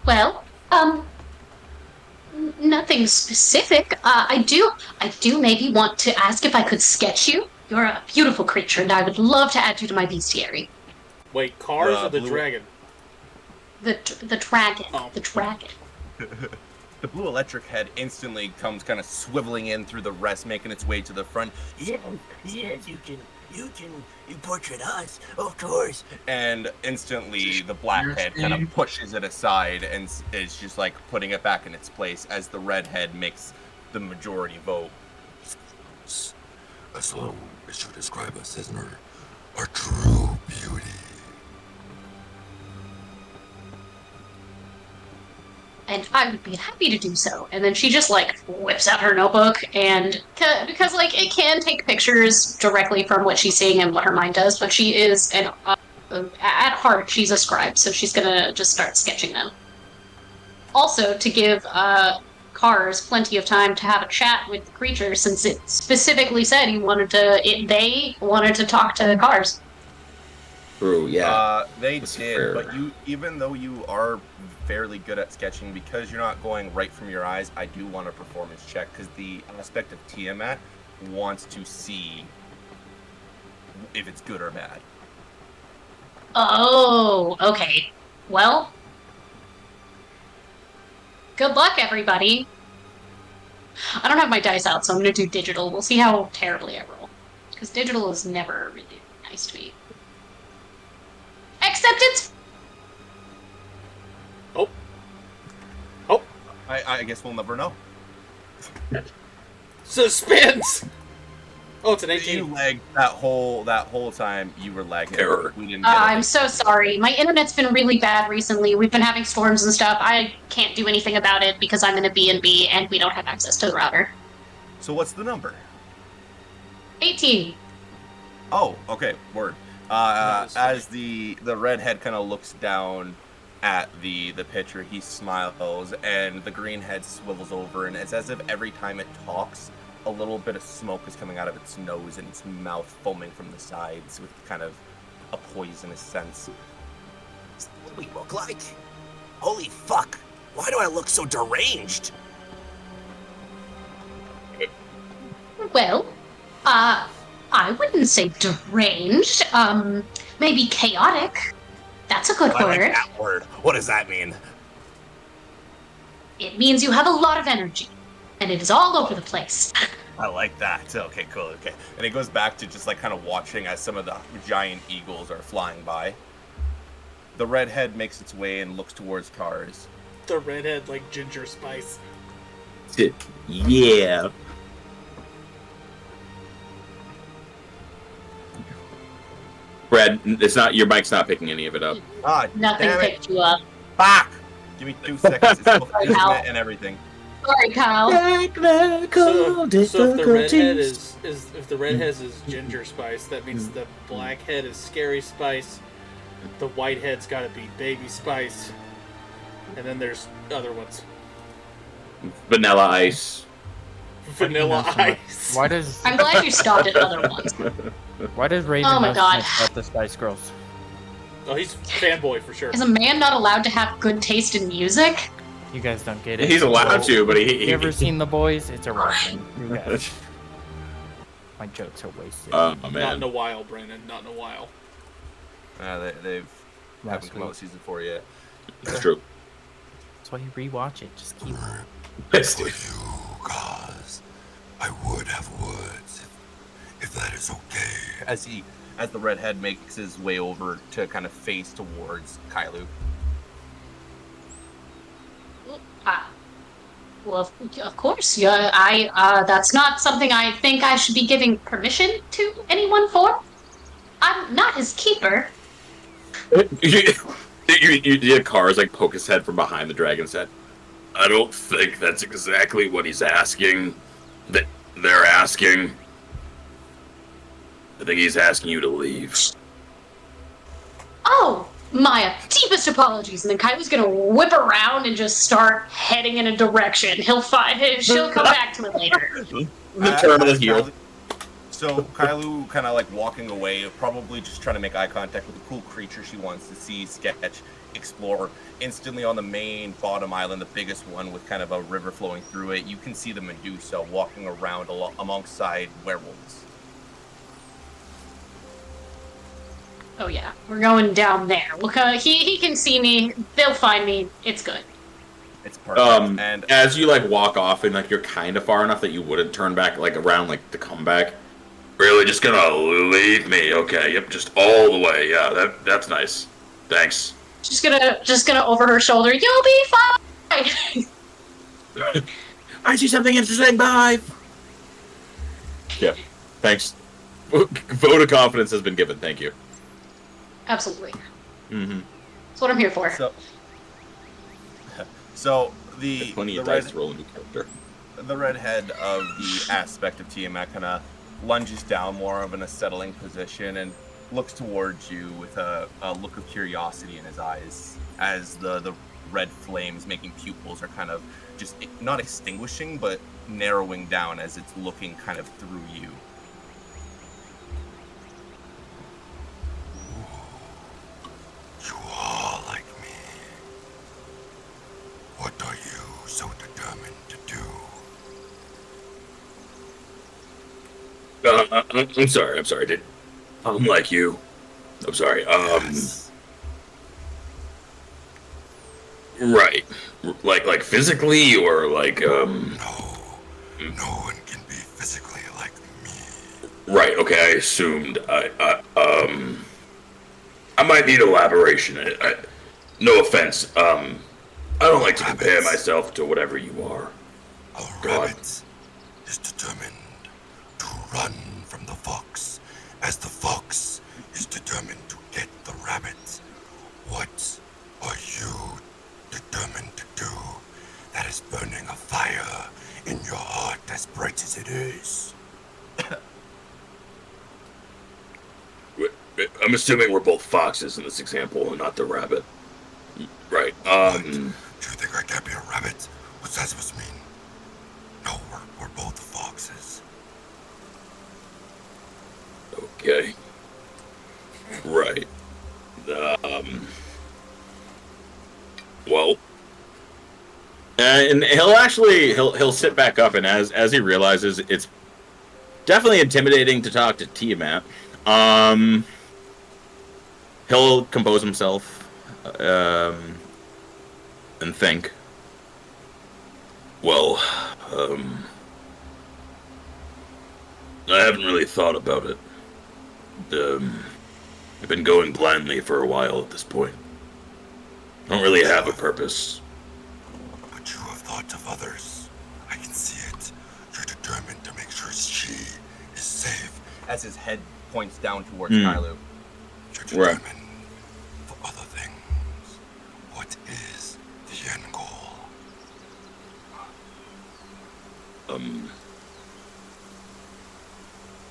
Well, nothing specific. I do maybe want to ask if I could sketch you. You're a beautiful creature, and I would love to add you to my bestiary. Wait, cars or the dragon? The dragon. Oh. The dragon. The blue electric head instantly comes kind of swiveling in through the rest, making its way to the front. Yes, you portrait us, of course. And instantly the black head kind of pushes it aside and is just putting it back in its place as the red head makes the majority vote. As long as you describe us as our true beauty. And I would be happy to do so. And then she just whips out her notebook, and because it can take pictures directly from what she's seeing and what her mind does, but she is at heart she's a scribe, so she's gonna just start sketching them. Also, to give Cars plenty of time to have a chat with the creature, since it specifically said they wanted to talk to Cars. True, yeah. They That's did, fair. but even though you are fairly good at sketching, because you're not going right from your eyes, I do want a performance check, because the aspect of Tiamat wants to see if it's good or bad. Oh, okay. Well, good luck, everybody. I don't have my dice out, so I'm going to do digital. We'll see how terribly I roll. Because digital is never really nice to me. Except it's... I guess we'll never know. Suspense! Oh, it's an 18. You lagged that whole time. You were lagging. Terror. We didn't get I'm so sorry. My internet's been really bad recently. We've been having storms and stuff. I can't do anything about it because I'm in a B&B and we don't have access to the router. So what's the number? 18. Oh, okay. Word. As the redhead kind of looks down at the picture, he smiles, and the green head swivels over, and it's as if every time it talks, a little bit of smoke is coming out of its nose and its mouth foaming from the sides with kind of a poisonous sense. Is that what we look like? Holy fuck! Why do I look so deranged? Well, I wouldn't say deranged. Maybe chaotic. That's a good I word. like that word. What does that mean? It means you have a lot of energy, and it is all over the place. I like that. Okay, cool. Okay. And it goes back to just kind of watching as some of the giant eagles are flying by. The redhead makes its way and looks towards Cars. The redhead like Ginger Spice. Yeah. Brad, it's not your mic's not picking any of it up. Ah, Nothing damn it. picked you up. Fuck! Give me 2 seconds. It's both Sorry, internet Hal. and everything. Sorry, Kyle. So if the redhead is if the redhead is Ginger Spice, that means the black head is Scary Spice. The white head's got to be Baby Spice, and then there's other ones. Vanilla Ice. Vanilla Ice. Why does I'm glad you stopped at other ones. Raven Oh my know God. so much about the Spice Girls? Oh, he's fanboy for sure. Is a man not allowed to have good taste in music? You guys don't get it. He's allowed to, but he You ever seen The Boys? It's irrelevant. You guys. My jokes are wasted. Oh Not man. in a while, Brandon. Not in a while. They've haven't come out with season 4 yet. That's true. That's why you rewatch it. Just keep. Yes, For you, cause I would have words if that is okay. As the redhead makes his way over to kind of face towards Kailu. Well, of course. Yeah, that's not something I think I should be giving permission to anyone for. I'm not his keeper. Your cars like poke his head from behind the dragon's head. I don't think that's exactly what he's asking. They're asking. I think he's asking you to leave. Oh, my deepest apologies. And then Kailu's gonna whip around and just start heading in a direction. She'll come back to it later. Turn on his heel. So Kailu kind of like walking away, probably just trying to make eye contact with the cool creature she wants to see, sketch, explore. Instantly on the main bottom island, the biggest one with kind of a river flowing through it, you can see the Medusa walking around alongside werewolves. Oh yeah, we're going down there. Look, he can see me. They'll find me. It's good. It's perfect. And as you like walk off and like you're kind of far enough that you wouldn't turn back like around like to come back. Really, just gonna leave me? Okay, yep, just all the way. Yeah, that's nice. Thanks. Just gonna over her shoulder. You'll be fine. I see something interesting. Bye. Yeah. Thanks. Vote of confidence has been given. Thank you. Absolutely. Mm-hmm. That's what I'm here for. So the plenty of dice to roll a new character. The redhead of the aspect of Tiamat kind of lunges down more of an acetylene position and looks towards you with a look of curiosity in his eyes as the red flames making pupils are kind of just not extinguishing but narrowing down as it's looking kind of through you. You are like me. What are you so determined to do? I'm sorry. I'm like you. I'm sorry. Yes. Right. Like physically or like No one can be physically like me. Right. Okay. I assumed. I might need elaboration. No offense. I don't like to compare myself to whatever you are. A rabbit is determined to run from the fox, as the fox is determined to get the rabbit. What are you determined to do that is burning a fire in your heart as bright as it is? I'm assuming we're both foxes in this example and not the rabbit. Right. What? Do you think I can't be a rabbit? What's that supposed to mean? No, we're both foxes. Okay. Right. Well. And he'll sit back up, and as he realizes it's definitely intimidating to talk to Tiamat, he'll compose himself and think. Well, I haven't really thought about it. I've been going blindly for a while at this point. I don't really have a purpose. But you have thought of others. I can see it. You're determined to make sure she is safe. As his head points down towards Kailu. You're determined for other things. What is the end goal?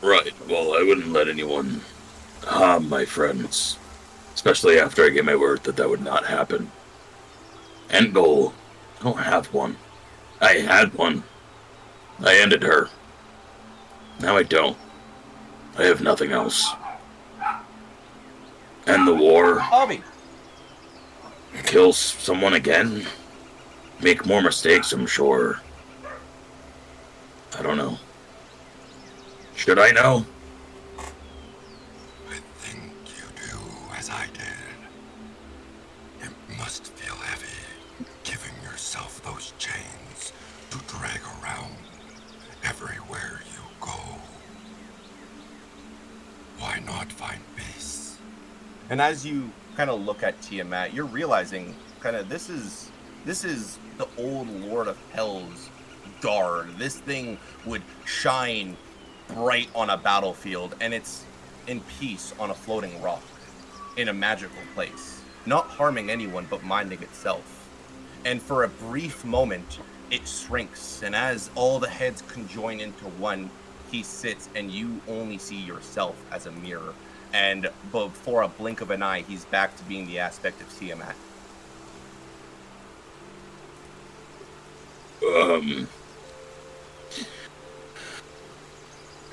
Right. Well, I wouldn't let anyone harm my friends. Especially after I gave my word that would not happen. End goal. I don't have one. I had one. I ended her. Now I don't. I have nothing else. End the war. Avi! Kill someone again. make more mistakes, I'm sure. I don't know. Should I know? I think you do as I did. It must feel heavy, giving yourself those chains to drag around everywhere you go. Why not find peace? And as you kind of look at Tiamat, you're realizing kind of this is the old Lord of Hell's guard. This thing would shine bright on a battlefield, and it's in peace on a floating rock in a magical place, not harming anyone but minding itself. And for a brief moment, it shrinks, and as all the heads conjoin into one, he sits, and you only see yourself as a mirror. And before a blink of an eye, he's back to being the aspect of Tiamat.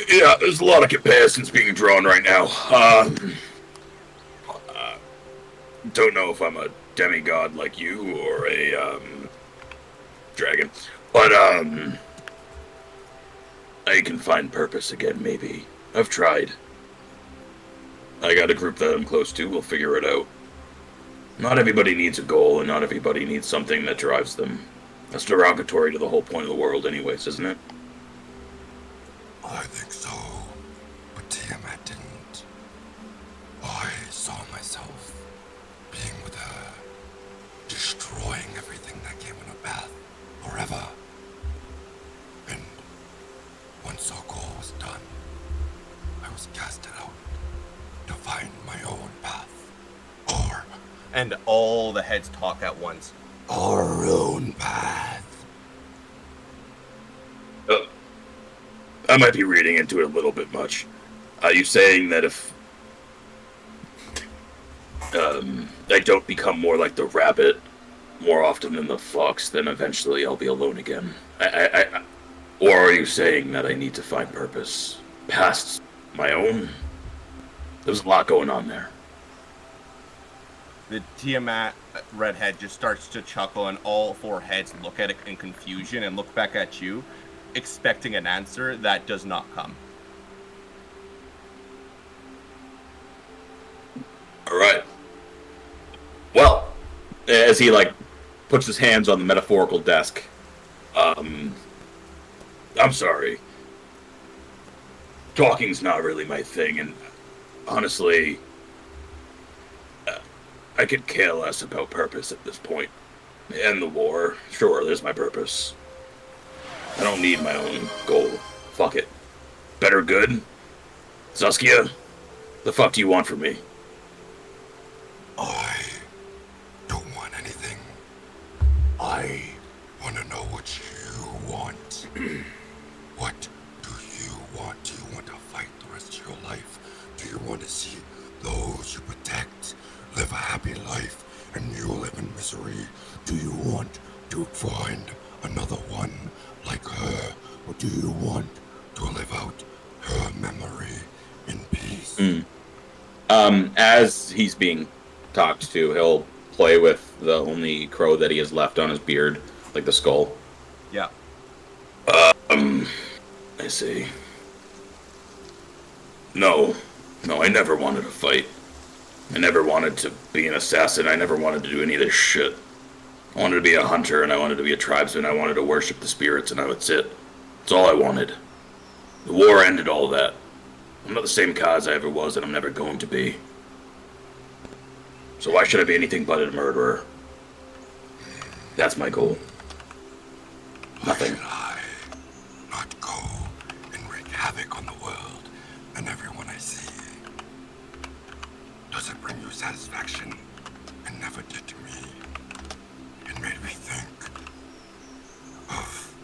Yeah, there's a lot of comparisons being drawn right now. Don't know if I'm a demigod like you or a dragon, but I can find purpose again. Maybe I've tried. I got a group that I'm close to. We'll figure it out. Not everybody needs a goal, and not everybody needs something that drives them. That's derogatory to the whole point of the world, anyways, isn't it? I think so, but Tiamat didn't. I saw myself being with her, destroying everything that came in her path forever. And once our goal was done, I was casted out to find my own path. And all the heads talk at once. Our own path. I might be reading into it a little bit much. Are you saying that if I don't become more like the rabbit more often than the fox, then eventually I'll be alone again? Or are you saying that I need to find purpose past my own? There's a lot going on there. The Tiamat redhead just starts to chuckle, and all four heads look at it in confusion and look back at you, expecting an answer that does not come. All right. Well, as he puts his hands on the metaphorical desk, I'm sorry. Talking's not really my thing, and honestly, I could care less about purpose at this point. End the war. Sure, there's my purpose. I don't need my own goal. Fuck it. Better good? Saskia? The fuck do you want from me? I don't want anything. I want to know what you want. What do you want? Do you want to fight the rest of your life? Do you want to see those you protect live a happy life and you live in misery? Do you want to find another one like her? Or do you want to live out her memory in peace? As he's being talked to, he'll play with the only crow that he has left on his beard, like the skull. Yeah. I see. No, I never wanted to fight. I never wanted to be an assassin. I never wanted to do any of this shit. I wanted to be a hunter, and I wanted to be a tribesman. I wanted to worship the spirits, and that's it. That's all I wanted. The war ended all that. I'm not the same Kaz I ever was, and I'm never going to be. So why should I be anything but a murderer? That's my goal. Nothing. Why should I not go and wreak havoc on the world and everyone I see? Does it bring you satisfaction? It never did to me. It made me think of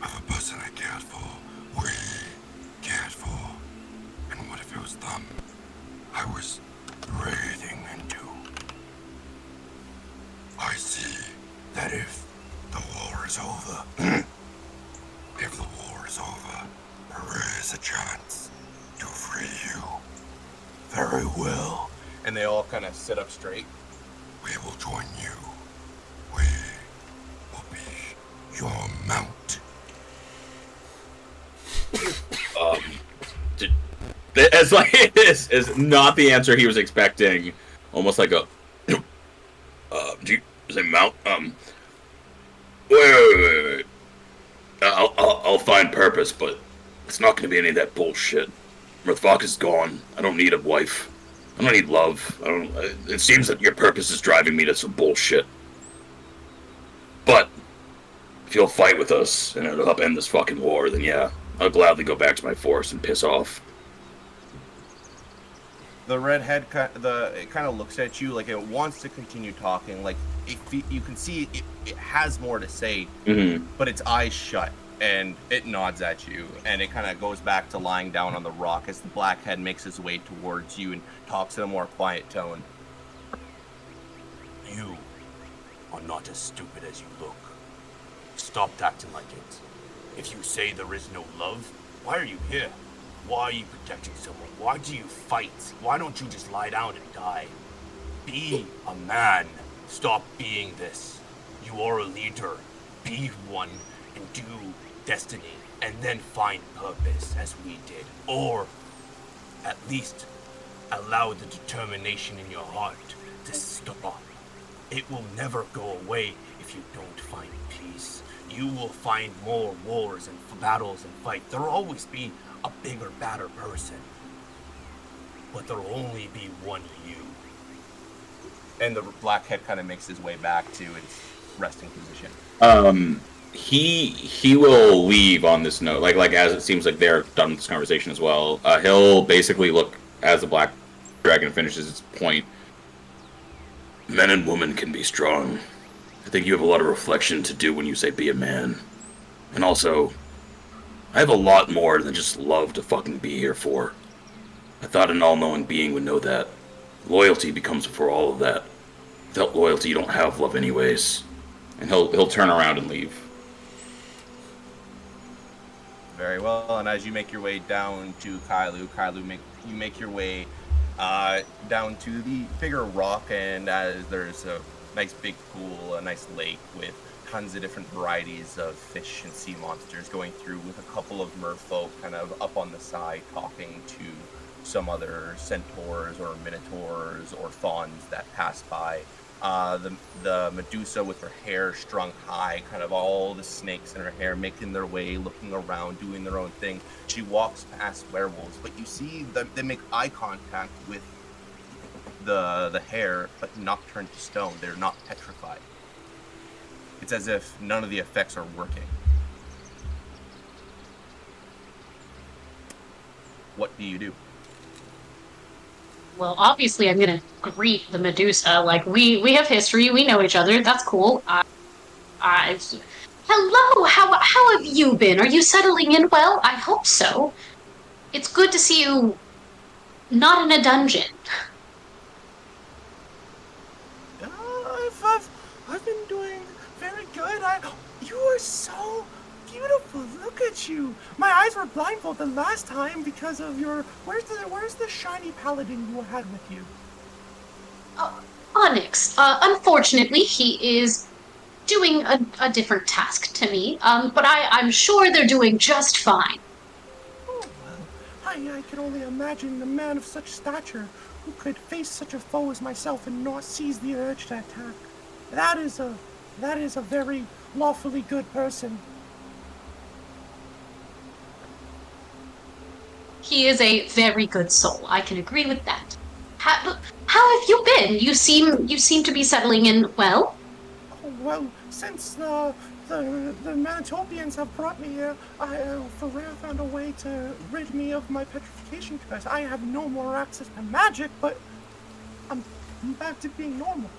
a person I cared for, we cared for, and what if it was them I was breathing into? I see that if the war is over, if the war is over, there is a chance to free you. Very well. And they all kind of sit up straight. We will join you. We It's like this is not the answer he was expecting. Almost like a, do you say mount? Wait. I'll find purpose, but it's not going to be any of that bullshit. Mirthvok is gone. I don't need a wife. I don't need love. It seems that your purpose is driving me to some bullshit. But if you'll fight with us and it'll help end this fucking war, then yeah, I'll gladly go back to my forest and piss off. The redhead, it kind of looks at you like it wants to continue talking. Like you can see it has more to say, but its eyes shut, and it nods at you, and it kind of goes back to lying down on the rock as the blackhead makes his way towards you and talks in a more quiet tone. You are not as stupid as you look. Stop acting like it. If you say there is no love, why are you here? Why are you protecting someone? Why do you fight? Why don't you just lie down and die? Be a man. Stop being this. You are a leader. Be one and do destiny and then find purpose as we did. Or at least allow the determination in your heart to stop. It will never go away if you don't find peace. You will find more wars and battles and fights. There will always be a bigger, badder person. But there will only be one you. And the blackhead kind of makes his way back to its resting position. He will leave on this note, like as it seems like they're done with this conversation as well. He'll basically look as the black dragon finishes its point. Men and women can be strong. I think you have a lot of reflection to do when you say be a man. And also, I have a lot more than just love to fucking be here for. I thought an all-knowing being would know that. Loyalty becomes before all of that. Without loyalty, you don't have love anyways. And he'll turn around and leave. Very well, and as you make your way down to Kailu, you make your way down to the bigger rock, and as there's a nice big pool, a nice lake with tons of different varieties of fish and sea monsters going through, with a couple of merfolk kind of up on the side talking to some other centaurs or minotaurs or fauns that pass by. The Medusa with her hair strung high, kind of all the snakes in her hair making their way, looking around, doing their own thing. She walks past werewolves, but you see that they make eye contact with the hair, but not turned to stone. They're not petrified. It's as if none of the effects are working. What do you do? Well, obviously, I'm gonna greet the Medusa. Like, we have history, we know each other. That's cool. Hello. How have you been? Are you settling in well? I hope so. It's good to see you not in a dungeon. I've been doing very good. You are so beautiful. Look at you. My eyes were blindfolded last time because of your. Where's the shiny paladin you had with you? Onyx. Unfortunately, he is doing a different task to me. But I'm sure they're doing just fine. Oh well, I can only imagine a man of such stature who could face such a foe as myself and not seize the urge to attack. That is a very lawfully good person. He is a very good soul. I can agree with that. How have you been? You seem to be settling in well. Oh, well, since the Manitopians have brought me here, Ferrer found a way to rid me of my petrification curse. I have no more access to magic, but I'm back to being normal.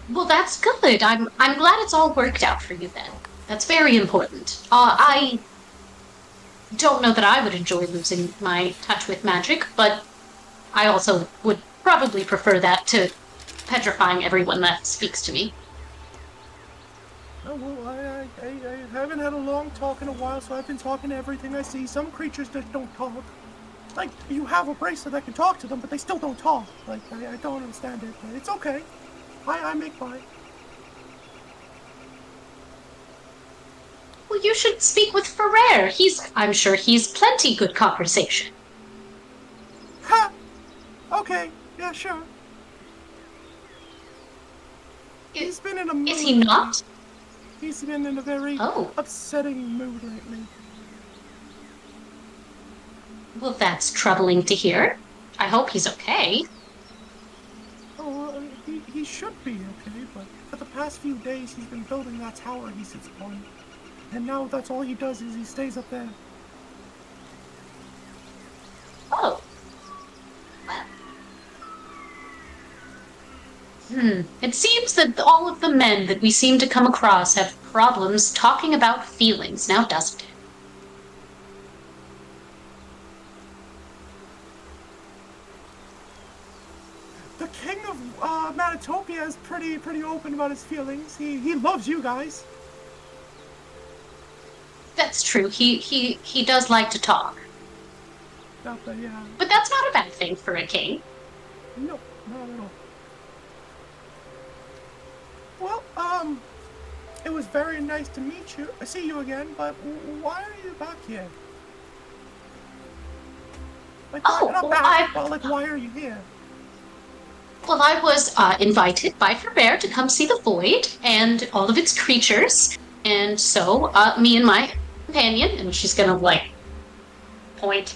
Well, that's good. I'm glad it's all worked out for you then. That's very important. I don't know that I would enjoy losing my touch with magic, but I also would probably prefer that to petrifying everyone that speaks to me. Oh, well, I haven't had a long talk in a while, so I've been talking to everything I see. Some creatures just don't talk. Like, you have a bracelet that can talk to them, but they still don't talk. Like, I don't understand it, but it's okay. I make mine. Well, Well, you should speak with Ferrer. I'm sure he's plenty good conversation. Ha! Okay, yeah, sure. He's been in a mood. Is he not? He's been in a very upsetting mood lately. Well, that's troubling to hear. I hope he's okay. Oh, he should be okay, but for the past few days he's been building that tower he sits on. And now that's all he does is he stays up there. Oh. It seems that all of the men that we seem to come across have problems talking about feelings, now doesn't it? The king of Manitopia is pretty open about his feelings. He loves you guys. That's true. He does like to talk. But yeah. But that's not a bad thing for a king. No, not at all. Well, it was very nice to meet you. See you again, but why are you back here? Like, not back, but like, why are you here? Well, I was invited by Ferrer to come see the Void and all of its creatures. And so, me and my companion, and she's gonna, like, point.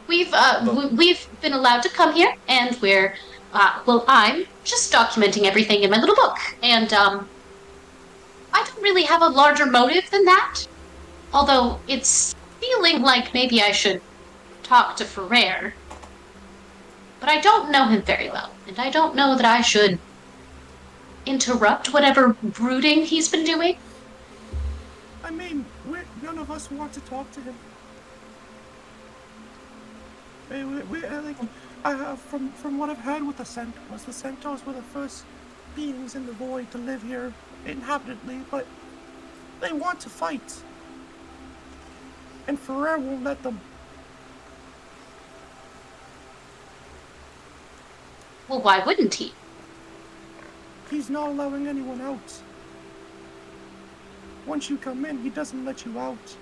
We've been allowed to come here, and we're, I'm just documenting everything in my little book. And, I don't really have a larger motive than that. Although, it's feeling like maybe I should talk to Ferrer. But I don't know him very well, and I don't know that I should interrupt whatever brooding he's been doing. I mean, none of us want to talk to him. From what I've heard with the Centaurs were the first beings in the void to live here inhabitedly, but they want to fight. And Ferrer won't let them. Well, why wouldn't he? He's not allowing anyone out. Once you come in, he doesn't let you out.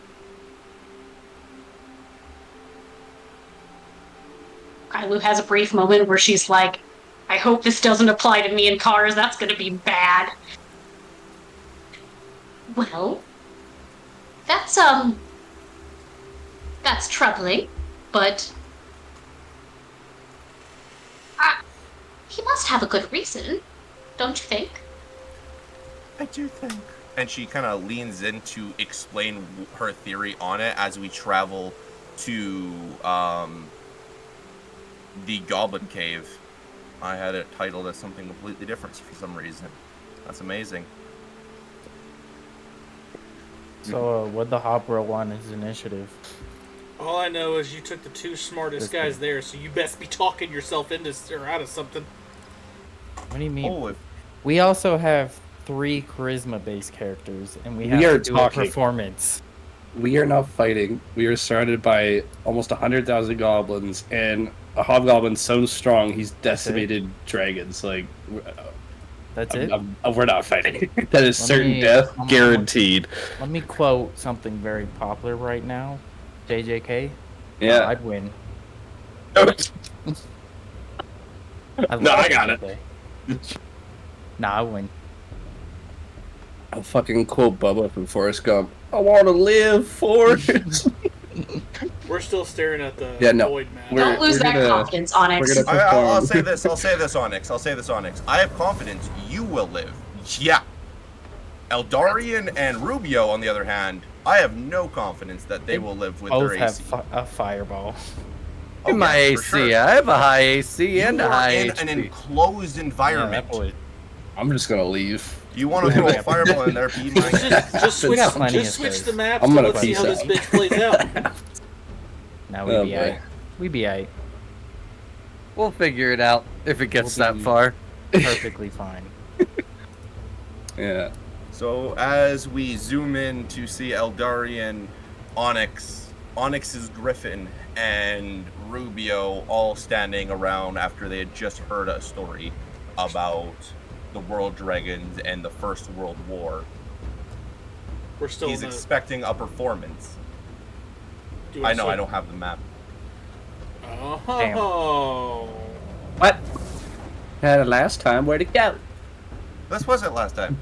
Kailu has a brief moment where she's like, I hope this doesn't apply to me in cars, that's gonna be bad. Well, that's troubling, but he must have a good reason, don't you think? I do think. And she kind of leans in to explain her theory on it as we travel to the Goblin Cave. I had it titled as something completely different for some reason. That's amazing. So, what'd the Hop roll on his initiative? All I know is you took the two smartest guys there, so you best be talking yourself into or out of something. What do you mean? Oh, we also have 3 charisma-based characters, and we We have are to do talking. a performance. We are not fighting. We are surrounded by almost 100,000 goblins, and a hobgoblin so strong he's decimated dragons. Like, That's it? we're not fighting. That is Let certain me- death. Guaranteed. Let me quote something very popular right now. JJK. Yeah. I'd win. No, I got it. Nah, I win. I'll fucking quote Bubba from Forrest Gump. I want to live, Forrest. We're still staring at the void map. Don't lose that confidence, Onyx. I'll say this, Onyx. I have confidence you will live. Yeah. Eldarian and Rubio, on the other hand, I have no confidence that they will live with Both their have AC. a fireball. In my yeah, for AC, sure. I have a high AC You and a are high in HP. an enclosed environment. I'm just gonna leave. You want to throw a fireball in there, be my Just switch, got plenty just of switch space. the maps I'm and gonna let's see how peace this out. bitch plays out. Now Oh, we be boy. aight. We be aight. We'll figure it out if it gets We'll that be- far. Perfectly fine. Yeah. So as we zoom in to see Eldarian, Onyx's Griffin, and Rubio all standing around after they had just heard a story about the World Dragons and the First World War. We're still He's in the- expecting a performance. Do you I wanna know, swing? I don't have the map. Oh. What? Had it last time. Where'd it go? This wasn't last time.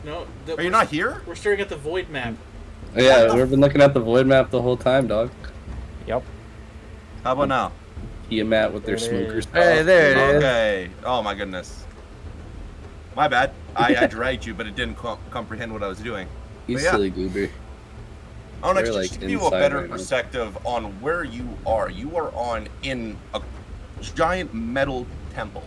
No. Are you not here? We're staring at the void map. Yeah, we've been looking at the void map the whole time, dog. Yep. How about now? Tiamat with their There it smokers. is. Hey, there it is. Okay. Oh my goodness. My bad. I dragged you, but it didn't comprehend what I was doing. You But yeah. silly goober. I want to They're, just like, give you a inside better right now. perspective on where you are. You are in a giant metal temple.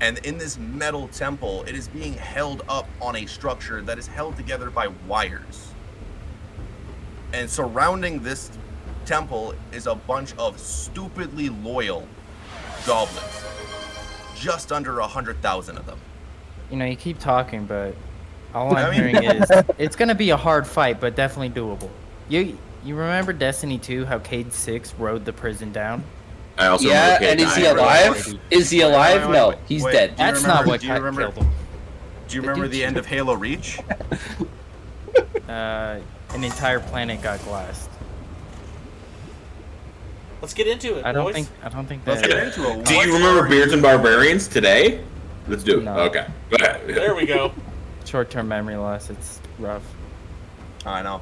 And in this metal temple, it is being held up on a structure that is held together by wires. And surrounding this temple is a bunch of stupidly loyal goblins. Just under 100,000 of them. You know, you keep talking, but all I'm I mean- hearing is it's gonna be a hard fight, but definitely doable. You remember Destiny 2? How Cade 6 rode the prison down? I also Yeah, remember and is he Cade dying. alive? Is he alive? Wait, No, wait, he's wait. dead. Do you That's remember- not what do you remember- killed him. Do you remember the end of Halo Reach? An entire planet got glassed. Let's get into it, I don't boys. think Let's that. get into it. Do you What remember are Beards and Barbarians today? Let's do it. No. Okay. Go ahead. There we go. Short-term memory loss. It's rough. I know.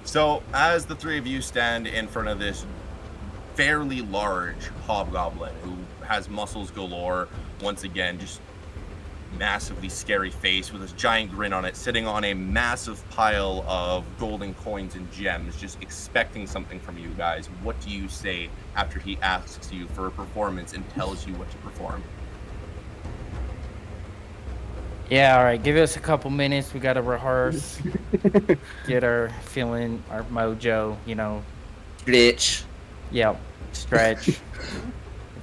So, as the three of you stand in front of this fairly large hobgoblin who has muscles galore, once again, just massively scary face with this giant grin on it, sitting on a massive pile of golden coins and gems, just expecting something from you guys, what do you say after he asks you for a performance and tells you what to perform? Yeah, all right. Give us a couple minutes. We gotta rehearse, get our feeling, our mojo. You know. Bitch. Yep. Stretch. If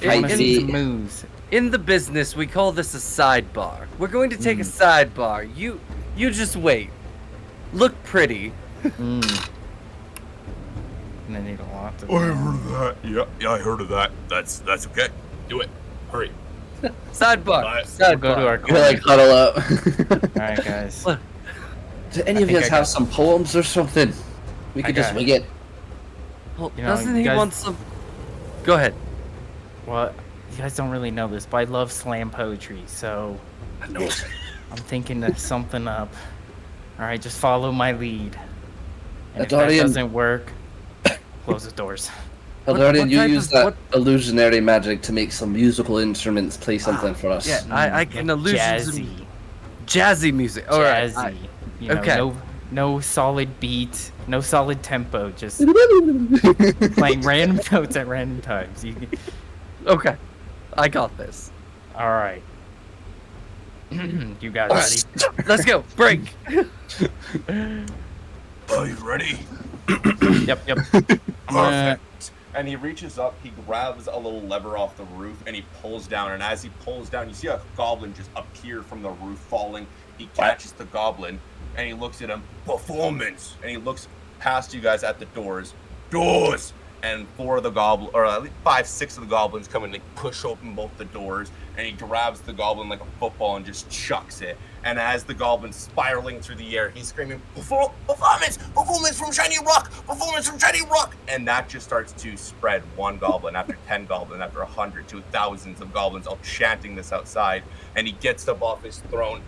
you Hey, wanna see in- some moves. In the business, we call this a sidebar. We're going to take a sidebar. You just wait. Look pretty. Mm. And I need a lot to. I heard of that. Yeah, I heard of that. That's okay. Do it. Hurry. Sidebar. Bye. We'll go to our We're corner. like huddle up. All right, guys. Look. Do any I of think you I have got- some poems or something? We I could just got- wing it. Well, You know, doesn't you he guys- want some? Go ahead. Well, you guys don't really know this, but I love slam poetry, so I know it. I'm thinking of something up. All right, just follow my lead. And if that Adorian- doesn't work, close the doors. Eldarian, what you type use of- that what- illusionary magic to make some musical instruments play something for us. Yeah, I can illusion some Jazzy. jazzy music. All right. Jazzy. You know, okay. no solid beat, no solid tempo, just playing random notes at random times. Okay. I got this. All right. You guys ready? Let's go. Break. Are you ready? Yep. Perfect. And he reaches up, he grabs a little lever off the roof, and he pulls down. And as he pulls down, you see a goblin just appear from the roof, falling. He catches the goblin, and he looks at him. Performance. And he looks past you guys at the doors. Doors. And four of the goblin, or at least 5, 6 of the goblins come in. They push open both the doors, and he grabs the goblin like a football and just chucks it. And as the goblin's spiraling through the air, he's screaming, "Performance! Performance from Shiny Rock! Performance from Shiny Rock!" And that just starts to spread, one goblin after 10 goblins, after 100 to thousands of goblins all chanting this outside. And he gets up off his throne.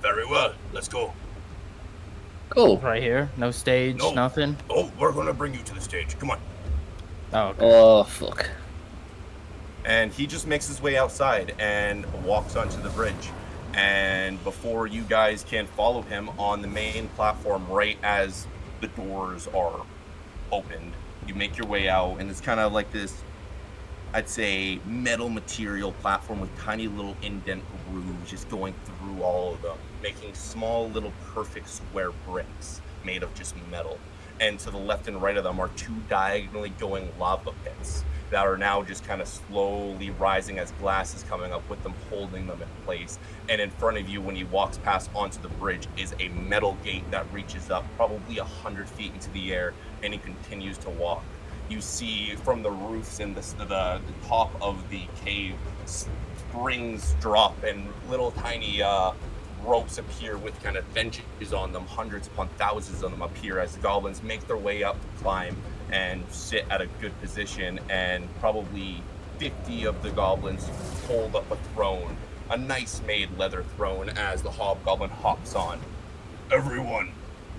Very well. Let's go. Cool. Right here. No stage, No. nothing. Oh, we're gonna bring you to the stage. Come on. Oh, okay. Oh, fuck. And he just makes his way outside and walks onto the bridge. And before you guys can follow him on the main platform, right as the doors are opened, you make your way out, and it's kind of like this, I'd say, metal material platform with tiny little indent grooves just going through all of them, making small little perfect square bricks made of just metal. And to the left and right of them are 2 diagonally going lava pits that are now just kind of slowly rising as glass is coming up with them, holding them in place. And in front of you, when he walks past onto the bridge, is a metal gate that reaches up probably 100 feet into the air, and he continues to walk. You see from the roofs and the top of the cave, springs drop and little tiny ropes appear with kind of benches on them. Hundreds upon thousands of them appear as the goblins make their way up to climb and sit at a good position. And probably 50 of the goblins hold up a throne, a nice made leather throne, as the hobgoblin hops on. Everyone,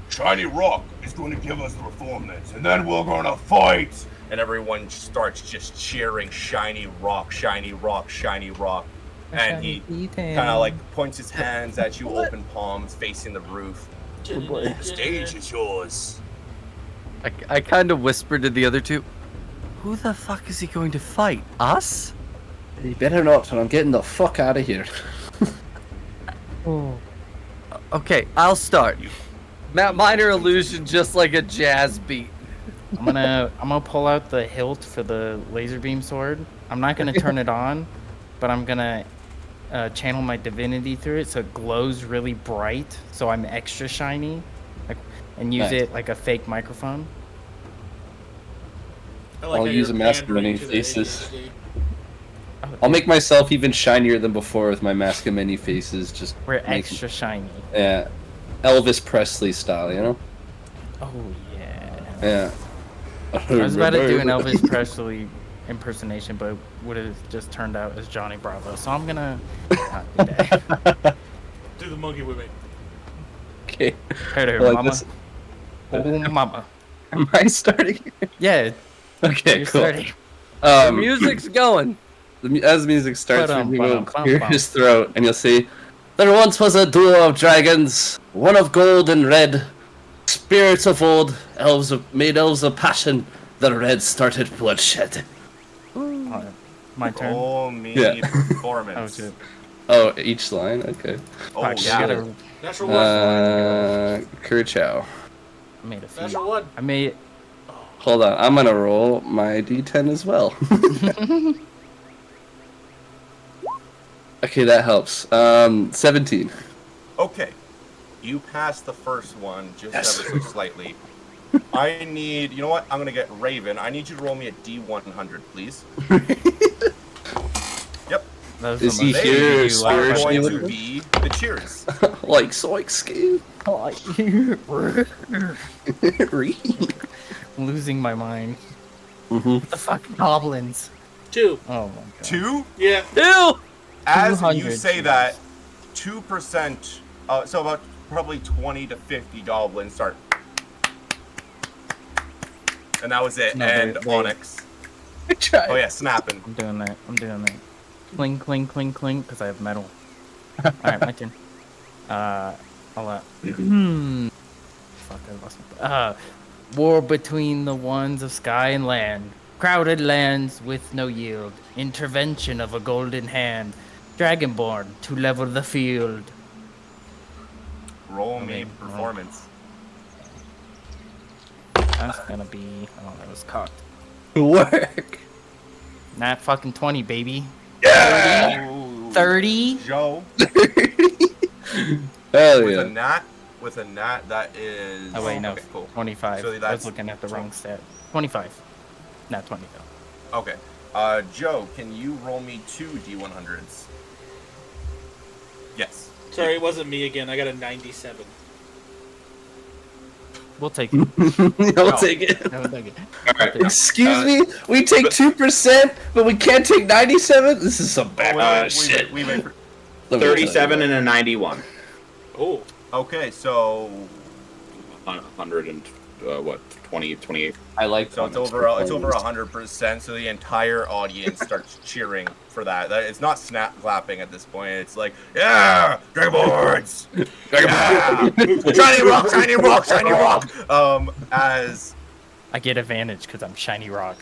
Shiny Rock is going to give us the performance, and then we're going to fight. And everyone starts just cheering, Shiny Rock, Shiny Rock, Shiny Rock. And he kind of like points his hands at you, open palms, facing the roof. The stage is yours. I kind of whispered to the other two, who the fuck is he going to fight? Us? You better not, or I'm getting the fuck out of here. Okay, I'll start. Minor illusion, just like a jazz beat. I'm gonna pull out the hilt for the laser beam sword. I'm not gonna turn it on, but I'm gonna channel my divinity through it so it glows really bright, so I'm extra shiny, and use it like a fake microphone. I'll use a mask of many faces. I'll make myself even shinier than before with my mask of many faces. Just we're extra shiny. Yeah, Elvis Presley style, you know. Oh yeah. Yeah. I was about to do an Elvis Presley impersonation, but it would have just turned out as Johnny Bravo. So I'm gonna not do that. Do the monkey with me. Okay. Hey there, Well, mama. Oh, mama. Am I starting? Yeah. Okay, You're cool. starting. The music's going. As music starts, Ba-dum, we will ba-dum, clear ba-dum. his throat, and you'll see, there once was a duo of dragons, one of gold and red. Spirits of old, made elves of passion. The red started bloodshed. My turn. Oh, me Yeah. performance. Oh shit. Oh, each line? Okay. Oh, Fuck, yeah. gotta- Natural one. Kerchow. I made a few. Natural one. I made. Hold on, I'm gonna roll my d10 as well. Okay, that helps. 17. Okay. You passed the first one just Yes. ever so slightly. I need, you know what? I'm going to get Raven. I need you to roll me a D100, please. Yep. That was Is the he most here you Are spiritually going with to me? be the cheers. Like Zoic skin. I'm losing my mind. Mm-hmm. What the fuck, goblins? 2. Oh my god. 2? Yeah. Ew! As you 200 say cheers. that, 2%, so about probably 20 to 50 goblins start. And that was it. No, and they- Onyx. Oh yeah, snapping. I'm doing that. I'm doing that. Cling, cling, cling, cling, because I have metal. Alright, my turn. I'll Fuck, I lost my... war between the ones of sky and land. Crowded lands with no yield. Intervention of a golden hand. Dragonborn to level the field. Roll me Okay, performance. That's gonna be... Oh, that was cocked. Work. Nat fucking 20, baby. Yeah! 30? Joe, Hell with yeah. a nat, that is... Oh, wait, no. Okay, cool. 25. So I was that's- looking at the wrong stat. 25. Not 20, though. Okay. Joe, can you roll me 2 D100s? Yes. Sorry, it wasn't me again. I got a 97. We'll take it. I'll take it. We'll take it. Alright. Excuse me? We take 2%, but we can't take 97? This is some bad shit. We wait for... Let me tell you 37 what. and a 91. Oh. Okay, so 100 and, what, 20, 28? I like it's over 100%. So the entire audience starts cheering for that. It's not snap clapping at this point. It's like, yeah, Dragonborns, yeah, shiny rock, shiny rock, shiny rock. As I get advantage because I'm shiny rock.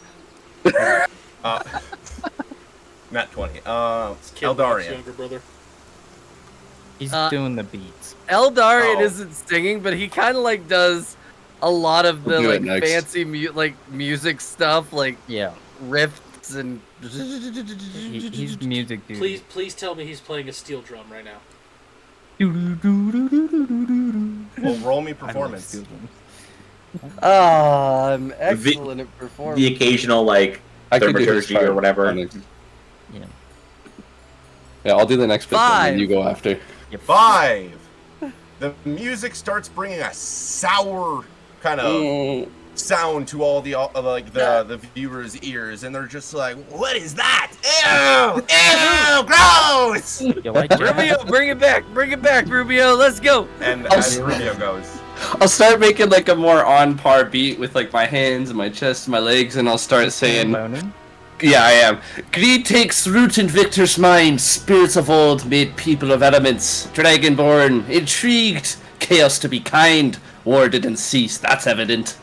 Nat 20. Kill Matt's Eldarian. younger brother. He's doing the beats. Eldarian Oh. isn't singing, but he kind of like does a lot of the We'll do it like next. fancy music stuff, like Yeah. riffs and. He's music dude. Please tell me he's playing a steel drum right now. Well, roll me I love performance. steel drums. I'm excellent at performing. The occasional, like, I could do his thaumaturgy part. or whatever. Yeah. Yeah, I'll do the next bit, and then 5. you go after. Yep. 5. The music starts bringing a sour kind of sound to all the the viewers' ears, and they're just like, "What is that? Ew! Ew! Gross!" You like Rubio, bring it back, Rubio. Let's go. And as Rubio goes, I'll start making like a more on par beat with like my hands and my chest and my legs, and I'll start saying, Boning? yeah, I am. Greed takes root in Victor's mind. Spirits of old made people of elements. Dragonborn, intrigued. Chaos to be kind. War didn't cease, that's evident.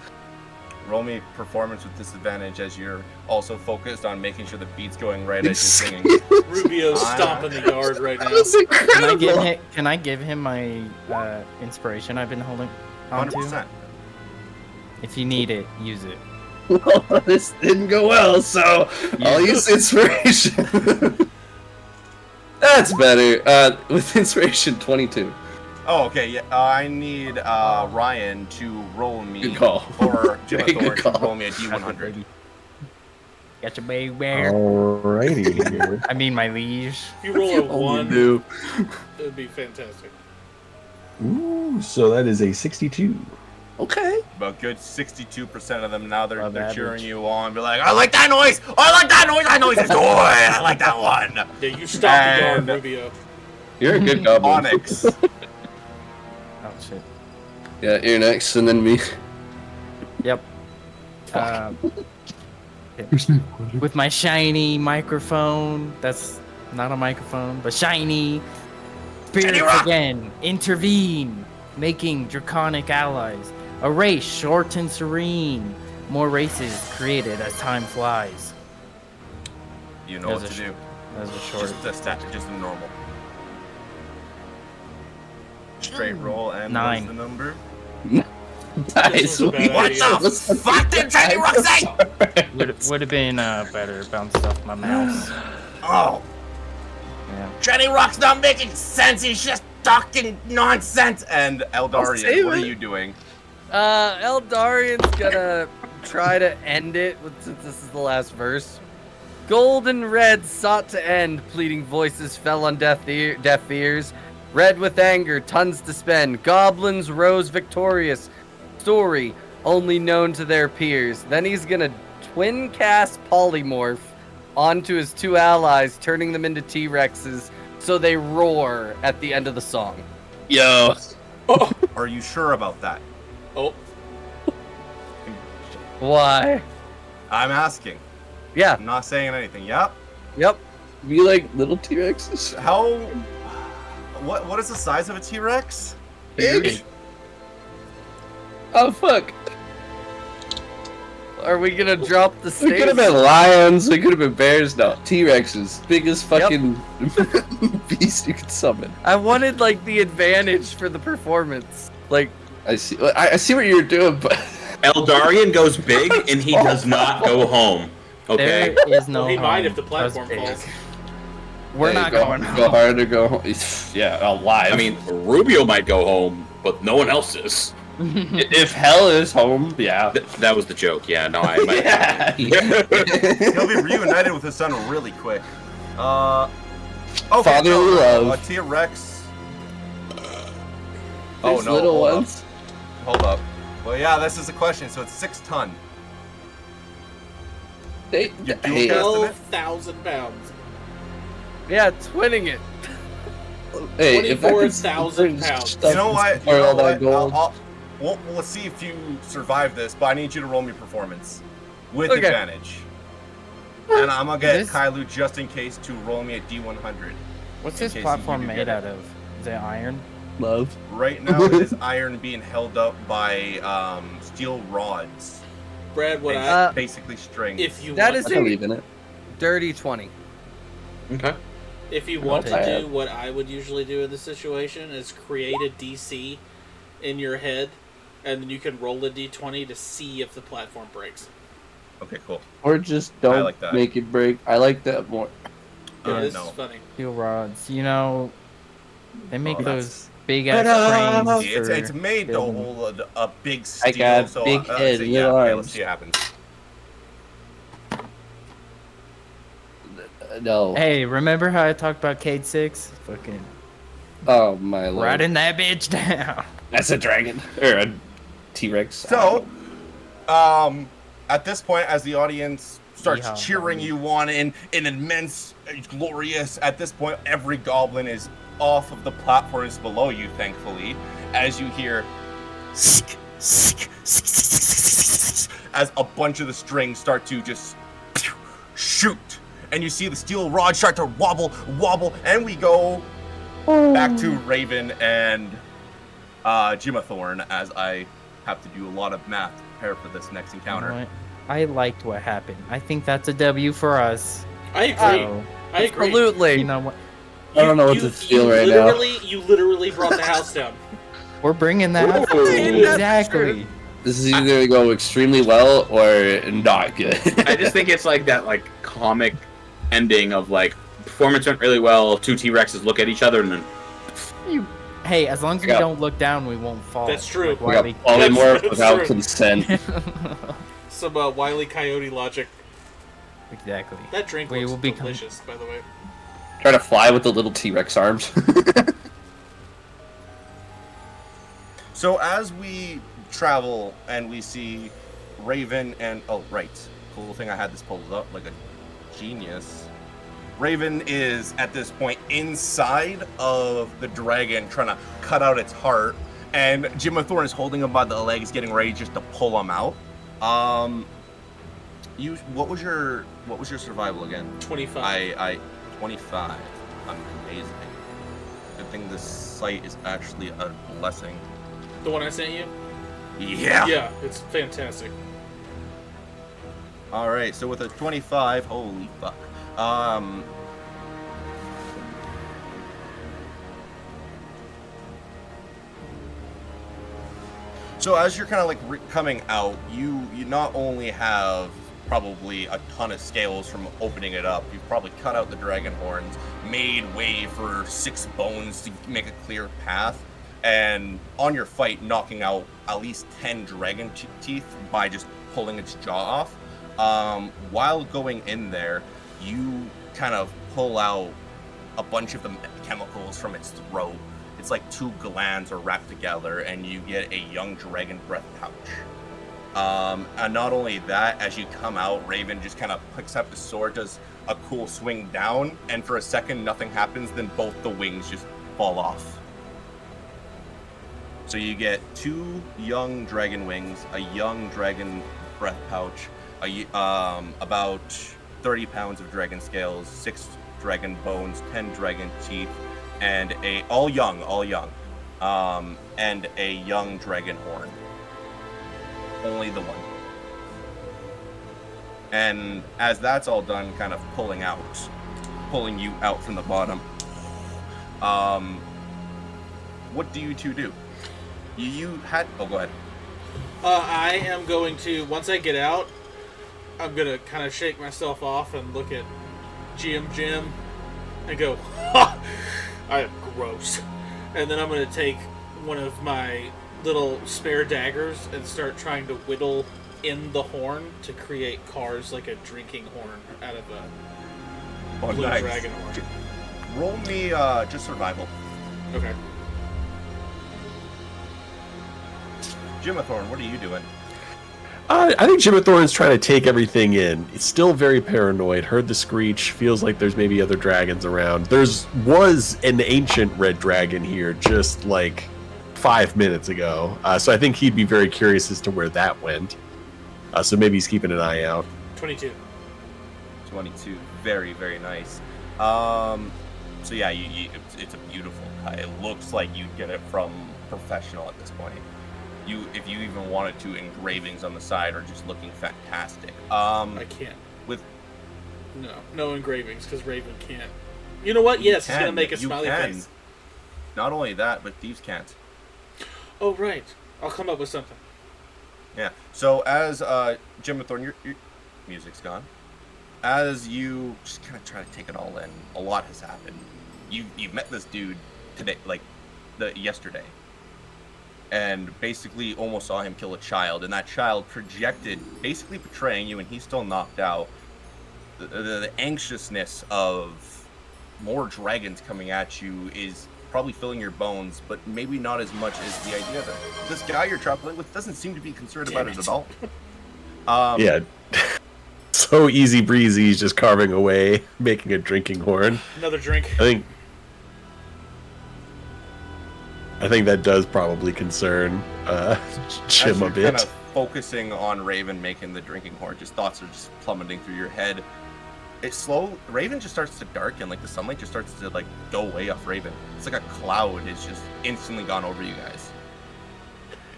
roll me performance with disadvantage as you're also focused on making sure the beat's going right as you're singing. Rubio's stomping the yard right now. Can I give him my inspiration I've been holding on to? 100%. If you need it, use it. Well, this didn't go well, so I'll use inspiration. That's better. With inspiration, 22. Oh, okay. Yeah, I need Ryan to roll me, Good call. or Jim Very good Thorne to call. roll me a D100. Got your baby. Alrighty. I mean, my liege. If you roll a Oh, 1, do. it'd be fantastic. Ooh, so that is a 62. Okay. About good 62% of them now they're Above cheering average. you on. Be like, I like that noise. I like that noise. That noise is good. I like that one. Yeah, you stomp the yard, And- Rubio. You're a good goblin. Onyx. Oh shit. Yeah, you're next, and then me. Yep. With my shiny microphone. That's not a microphone, but shiny. Spirits Rock! again intervene, making draconic allies. A race short and serene. More races created as time flies. You know what There's to a do. That was a short. Just a stat, just a normal. Straight roll and 9. what's the number? Nice. was a bad What idea. the fuck did Tiny Rock say? Would have been better. Bounced off my mouse. Oh, Yeah. Jenny Rock's not making sense. He's just talking nonsense. And Eldarian, save what are it. you doing? Eldarian's gonna try to end it since this is the last verse. Gold and red sought to end, pleading voices fell on deaf ears. Red with anger, tons to spend. Goblins rose victorious. Story only known to their peers. Then he's gonna twin cast polymorph onto his 2 allies, turning them into T-Rexes, so they roar at the end of the song. Yo. Are you sure about that? Oh, Why? I'm asking. Yeah. I'm not saying anything. Yep. Yep. Be like little T-Rexes. How? What is the size of a T-Rex? Huge. Oh fuck. Are we gonna drop the We stakes? could have been lions, we could have been bears, no. T-Rexes. Biggest fucking beast you could summon. I wanted like the advantage for the performance. Like, I see what you're doing, but Eldarian goes big and he does not go home. Okay. There is no. well, he might home. if the platform That was falls. big. We're yeah, not go, going Go home. hard or go home. Yeah, alive. I mean, Rubio might go home, but no one else is. if hell is home, yeah. That was the joke. Yeah, no, I might. Yeah. He'll be reunited with his son really quick. Okay, Fatherly love. A T-Rex. These little hold up. ones. Hold up. Well, yeah, this is the question. So it's 6 ton. They, You do hey, got- 12,000 pounds. yeah, twinning it. hey, if I could 24,000 pounds. stuff You know what? this for all that gold. Let's see if you survive this, but I need you to roll me performance with Okay. advantage. And I'm gonna get This- Kailu just in case to roll me a D100. What's in this case platform you do made get out of? Is it iron? Love. Right now, it is iron being held up by steel rods, Brad, what and I basically string. if you That want, is I believe in it. Dirty 20. Okay. if you want Not to bad. do what I would usually do in this situation is create a DC in your head, and then you can roll a D20 to see if the platform breaks. Okay, cool. Or just don't like that. make it break. I like that more. Yeah, this no. is funny. Steel rods. You know, they make Oh, those big ass Ta-da! frames. It's for made to building. hold a big steel. I got so, big let's head, see, little okay, arms. let's see what happens. No. Hey, remember how I talked about Cade 6? Fucking Oh my lord. Riding that bitch down. That's a dragon. Or a T-Rex. So, at this point, as the audience starts Yeehaw, cheering buddy. you on in immense, glorious, at this point, every goblin is off of the platforms below you, thankfully, as you hear as a bunch of the strings start to just shoot. And you see the steel rod start to wobble, and we go back to Raven and Jimathorn, as I have to do a lot of math to prepare for this next encounter. You know what? I liked what happened. I think that's a W for us. I agree. So, I agree. Absolutely. you know what? I don't know what to feel right now. You literally brought the house down. We're bringing that. Ooh. Exactly. This is either going to go extremely well or not good. I just think it's like that, like, comic ending of, like, performance went really well, two T-Rexes look at each other, and then Hey, as long as we Yeah. don't look down, we won't fall. That's true. Like We got Wile E. polymorph That's without true. consent. Some Wile E. Coyote logic. Exactly. That drink We looks will become- delicious, by the way. Try to fly with the little T-Rex arms. So as we travel and we see Raven and cool thing, I had this pulled up like a genius. Raven is at this point inside of the dragon trying to cut out its heart, and Jimathorn is holding him by the legs, getting ready just to pull him out. What was your survival again? 25. I 25. Amazing. Good thing this site is actually a blessing. The one I sent you? Yeah. Yeah, it's fantastic. All right. So with a 25, holy fuck. So as you're kind of like coming out, you not only have probably a ton of scales from opening it up. You've probably cut out the dragon horns, made way for 6 bones to make a clear path, and on your fight, knocking out at least 10 dragon teeth by just pulling its jaw off. While going in there, you kind of pull out a bunch of the chemicals from its throat. It's like 2 glands are wrapped together, and you get a young dragon breath pouch. And not only that, as you come out, Raven just kind of picks up the sword, does a cool swing down, and for a second nothing happens, then both the wings just fall off. So you get 2 young dragon wings, a young dragon breath pouch, about 30 pounds of dragon scales, 6 dragon bones, 10 dragon teeth, and all young, and a young dragon horn. Only the one. And as that's all done, kind of pulling you out from the bottom, what do you two do? You had, oh, go ahead. I am going to, once I get out, I'm going to kind of shake myself off and look at Jim and go, ha! I am gross. And then I'm going to take one of my little spare daggers and start trying to whittle in the horn to create cars like a drinking horn out of a blue nice. dragon horn. Roll me just survival. Okay. Jimathorn, what are you doing? I think Jimathorn's trying to take everything in. He's still very paranoid. Heard the screech. Feels like there's maybe other dragons around. Was an ancient red dragon here just like 5 minutes ago. So I think he'd be very curious as to where that went. So maybe he's keeping an eye out. 22. 22. Very, very nice. So yeah, it's a beautiful cut. It looks like you'd get it from professional at this point. If you even wanted to, engravings on the side are just looking fantastic. I can't. With No engravings, because Raven can't. You know what? Yes, it's going to make a you smiley can. face. Not only that, but thieves can't. Oh, right. I'll come up with something. Yeah. So as Jimathorn, your music's gone. As you just kind of try to take it all in, a lot has happened. You've met this dude today, yesterday, and basically almost saw him kill a child, and that child projected, basically betraying you, and he's still knocked out. The anxiousness of more dragons coming at you is probably filling your bones, but maybe not as much as the idea that this guy you're traveling with doesn't seem to be concerned about it at all. Yeah. So easy breezy, he's just carving away, making a drinking horn. Another drink. I think that does probably concern Jim a bit. Kind of focusing on Raven making the drinking horn, just thoughts are just plummeting through your head. Raven just starts to darken, like the sunlight just starts to like go away off Raven. It's like a cloud has just instantly gone over you guys.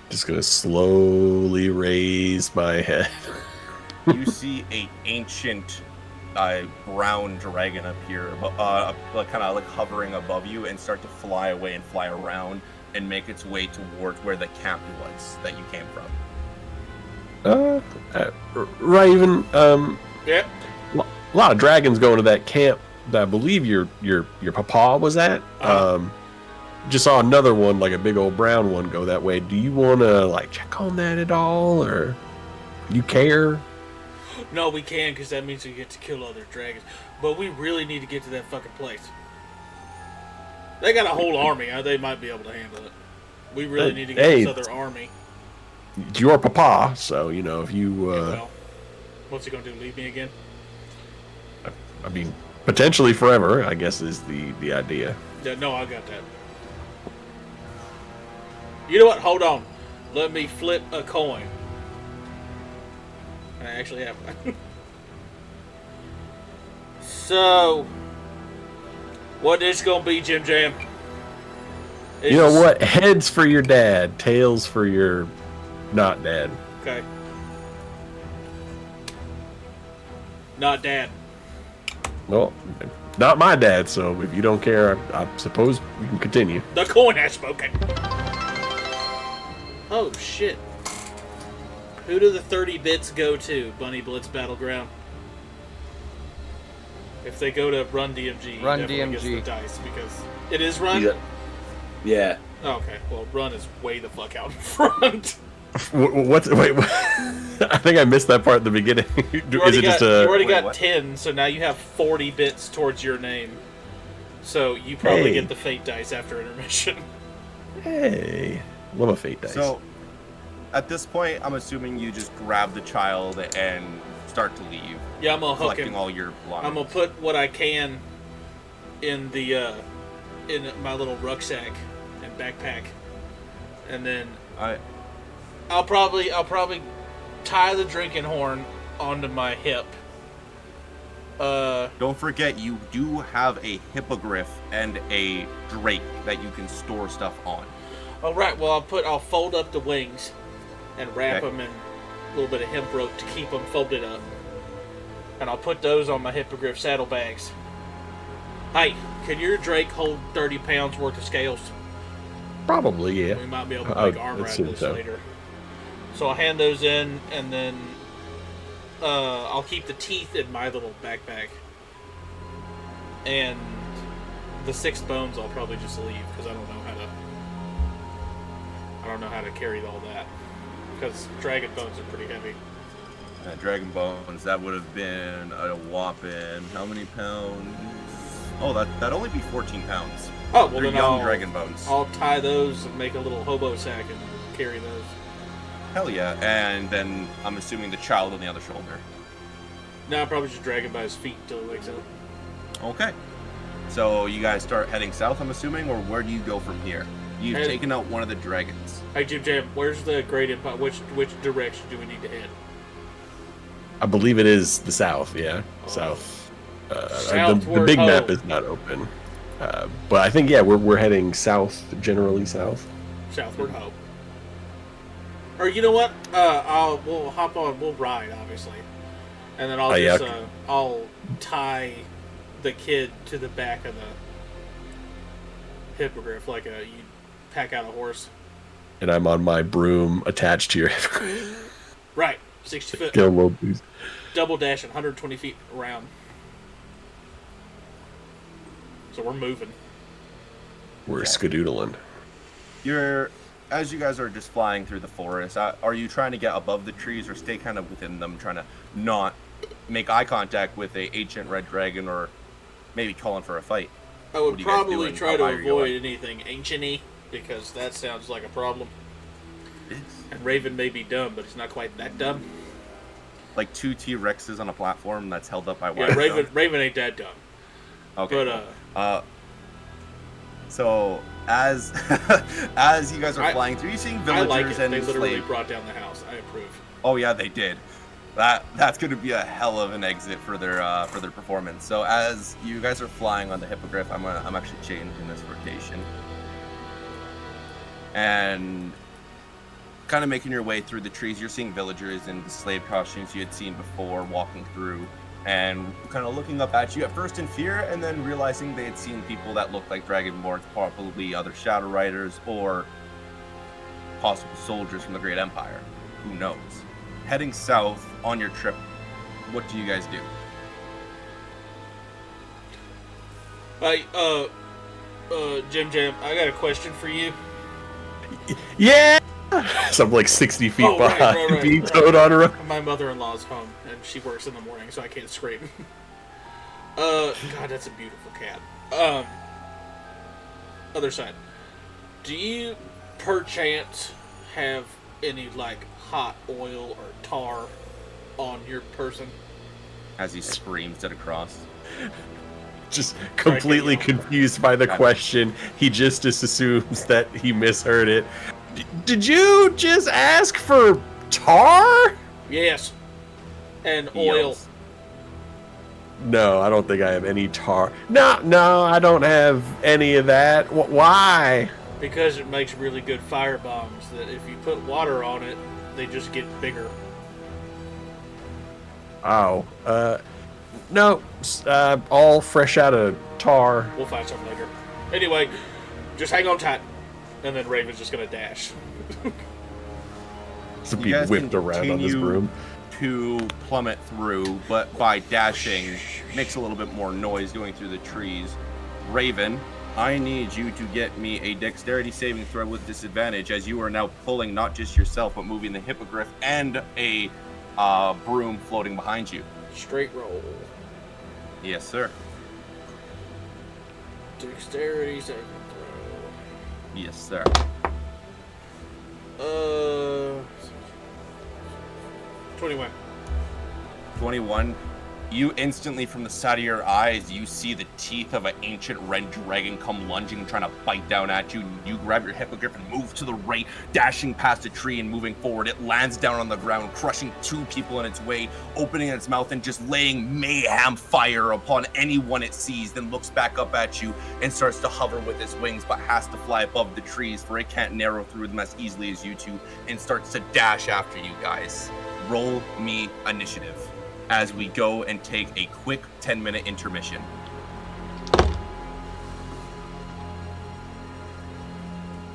Just gonna slowly raise my head. You see a ancient brown dragon appear, kind of like hovering above you, and start to fly away and fly around and make its way towards where the camp was that you came from. Raven, Yeah. a lot of dragons going to that camp that I believe your papa was at. Just saw another one, like a big old brown one, go that way. Do you want to like check on that at all, or you care? No, we can, because that means we get to kill other dragons. But we really need to get to that fucking place. They got a whole army. They might be able to handle it. We really need to get this other army. It's your papa, so you know if you. Well, what's he gonna do? Leave me again? I mean, potentially forever, I guess, is the idea. Yeah, no, I got that. You know what? Hold on. Let me flip a coin. I actually have one. So, what is gonna be, Jim Jam? You know what? Heads for your dad, tails for your not dad. Okay. Not dad. Well, not my dad, so if you don't care, I suppose we can continue. The coin has spoken. Oh, shit. Who do the 30 bits go to, Bunny Blitz Battleground? If they go to Run DMG, Run definitely gets DMG. the dice, because it is Run? Yeah. Oh, okay, well, Run is way the fuck out in front. Wait, I think I missed that part at the beginning. You already got 10, so now you have 40 bits towards your name. So you probably get the fate dice after intermission. Hey, love a fate dice. So, at this point, I'm assuming you just grab the child and start to leave. Yeah, I'm gonna hook collecting him. all your belongings. I'm gonna put what I can in the in my little rucksack and backpack, and then I'll probably tie the drinking horn onto my hip. Don't forget, you do have a hippogriff and a drake that you can store stuff on. All right. Well, I'll fold up the wings and wrap them in a little bit of hemp rope to keep them folded up, and I'll put those on my hippogriff saddlebags. Hey, can your drake hold 30 pounds worth of scales? Probably, yeah. We might be able to make armor out of this later. So I'll hand those in, and then I'll keep the teeth in my little backpack. And the 6 bones I'll probably just leave, because I don't know how to carry all that. Because dragon bones are pretty heavy. Dragon bones, that would have been a whopping, how many pounds? Oh, that'd only be 14 pounds. Oh, well They're then young dragon bones. I'll tie those and make a little hobo sack and carry those. Hell yeah. And then I'm assuming the child on the other shoulder. No, I'll probably just drag him by his feet until he wakes up. Okay. So you guys start heading south, I'm assuming, or where do you go from here? You've taken out one of the dragons. Hey, Jim Jam, where's the Great Empire? Which direction do we need to head? I believe it is the south, yeah. South. The big map is not open. But I think, yeah, we're heading south, generally south. Southward Ho. Or you know what? We'll hop on, we'll ride, obviously. And then I'll tie the kid to the back of the hippogriff like you pack out a horse. And I'm on my broom attached to your hippogriff. Right. 60 foot. Get a little boost. Double dash at 120 feet around. So we're moving. We're skedoodling. As you guys are just flying through the forest, are you trying to get above the trees or stay kind of within them, trying to not make eye contact with a ancient red dragon or maybe calling for a fight? I What would do you guys do probably and try how to high are you avoid going? anything ancient-y, because that sounds like a problem. And Raven may be dumb, but he's not quite that dumb. Like 2 T-Rexes on a platform that's held up by Yeah, wire. Raven ain't that dumb. Okay. But cool. So as as you guys are flying through, you're seeing I villagers like it. and They literally slaves. brought down the house. I approve. Oh yeah, they did. That's going to be a hell of an exit for their performance. So as you guys are flying on the hippogriff, I'm actually changing this rotation and kind of making your way through the trees. You're seeing villagers in the slave costumes you had seen before walking through and kind of looking up at you at first in fear, and then realizing they had seen people that looked like Dragonborns, probably other Shadow Riders or possible soldiers from the Great Empire. Who knows? Heading south on your trip, what do you guys do? Jim Jam, I got a question for you. Yeah. So I'm like 60 feet Oh, right, behind, right. being towed on a road. My mother-in-law's home, and she works in the morning, so I can't scream. God, that's a beautiful cat. Other side. Do you, perchance, have any, like, hot oil or tar on your person? As he screams it across. Just completely confused by the question. He just assumes that he misheard it. Did you just ask for tar? Yes. And He oil. yells. No, I don't think I have any tar. No, I don't have any of that. Why? Because it makes really good fire bombs that if you put water on it, they just get bigger. Oh, no, all fresh out of tar. We'll find something later. Anyway, just hang on tight. And then Raven's just gonna dash. To You be guys whipped around on this continue broom. to plummet through, but by dashing makes a little bit more noise going through the trees. Raven, I need you to get me a dexterity saving throw with disadvantage, as you are now pulling not just yourself, but moving the hippogriff and a broom floating behind you. Straight roll. Yes, sir. Dexterity saving Yes, sir. throw. 21. 21. You instantly, from the side of your eyes, you see the teeth of an ancient red dragon come lunging, trying to bite down at you. You grab your hippogriff and move to the right, dashing past a tree and moving forward. It lands down on the ground, crushing 2 people in its way, opening its mouth and just laying mayhem fire upon anyone it sees, then looks back up at you and starts to hover with its wings, but has to fly above the trees, for it can't narrow through them as easily as you two, and starts to dash after you guys. Roll me initiative as we go and take a quick 10-minute intermission.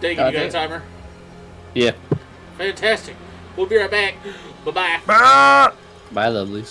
Dang, you got a timer? Yeah. Fantastic. We'll be right back. Bye-bye. Bye, lovelies.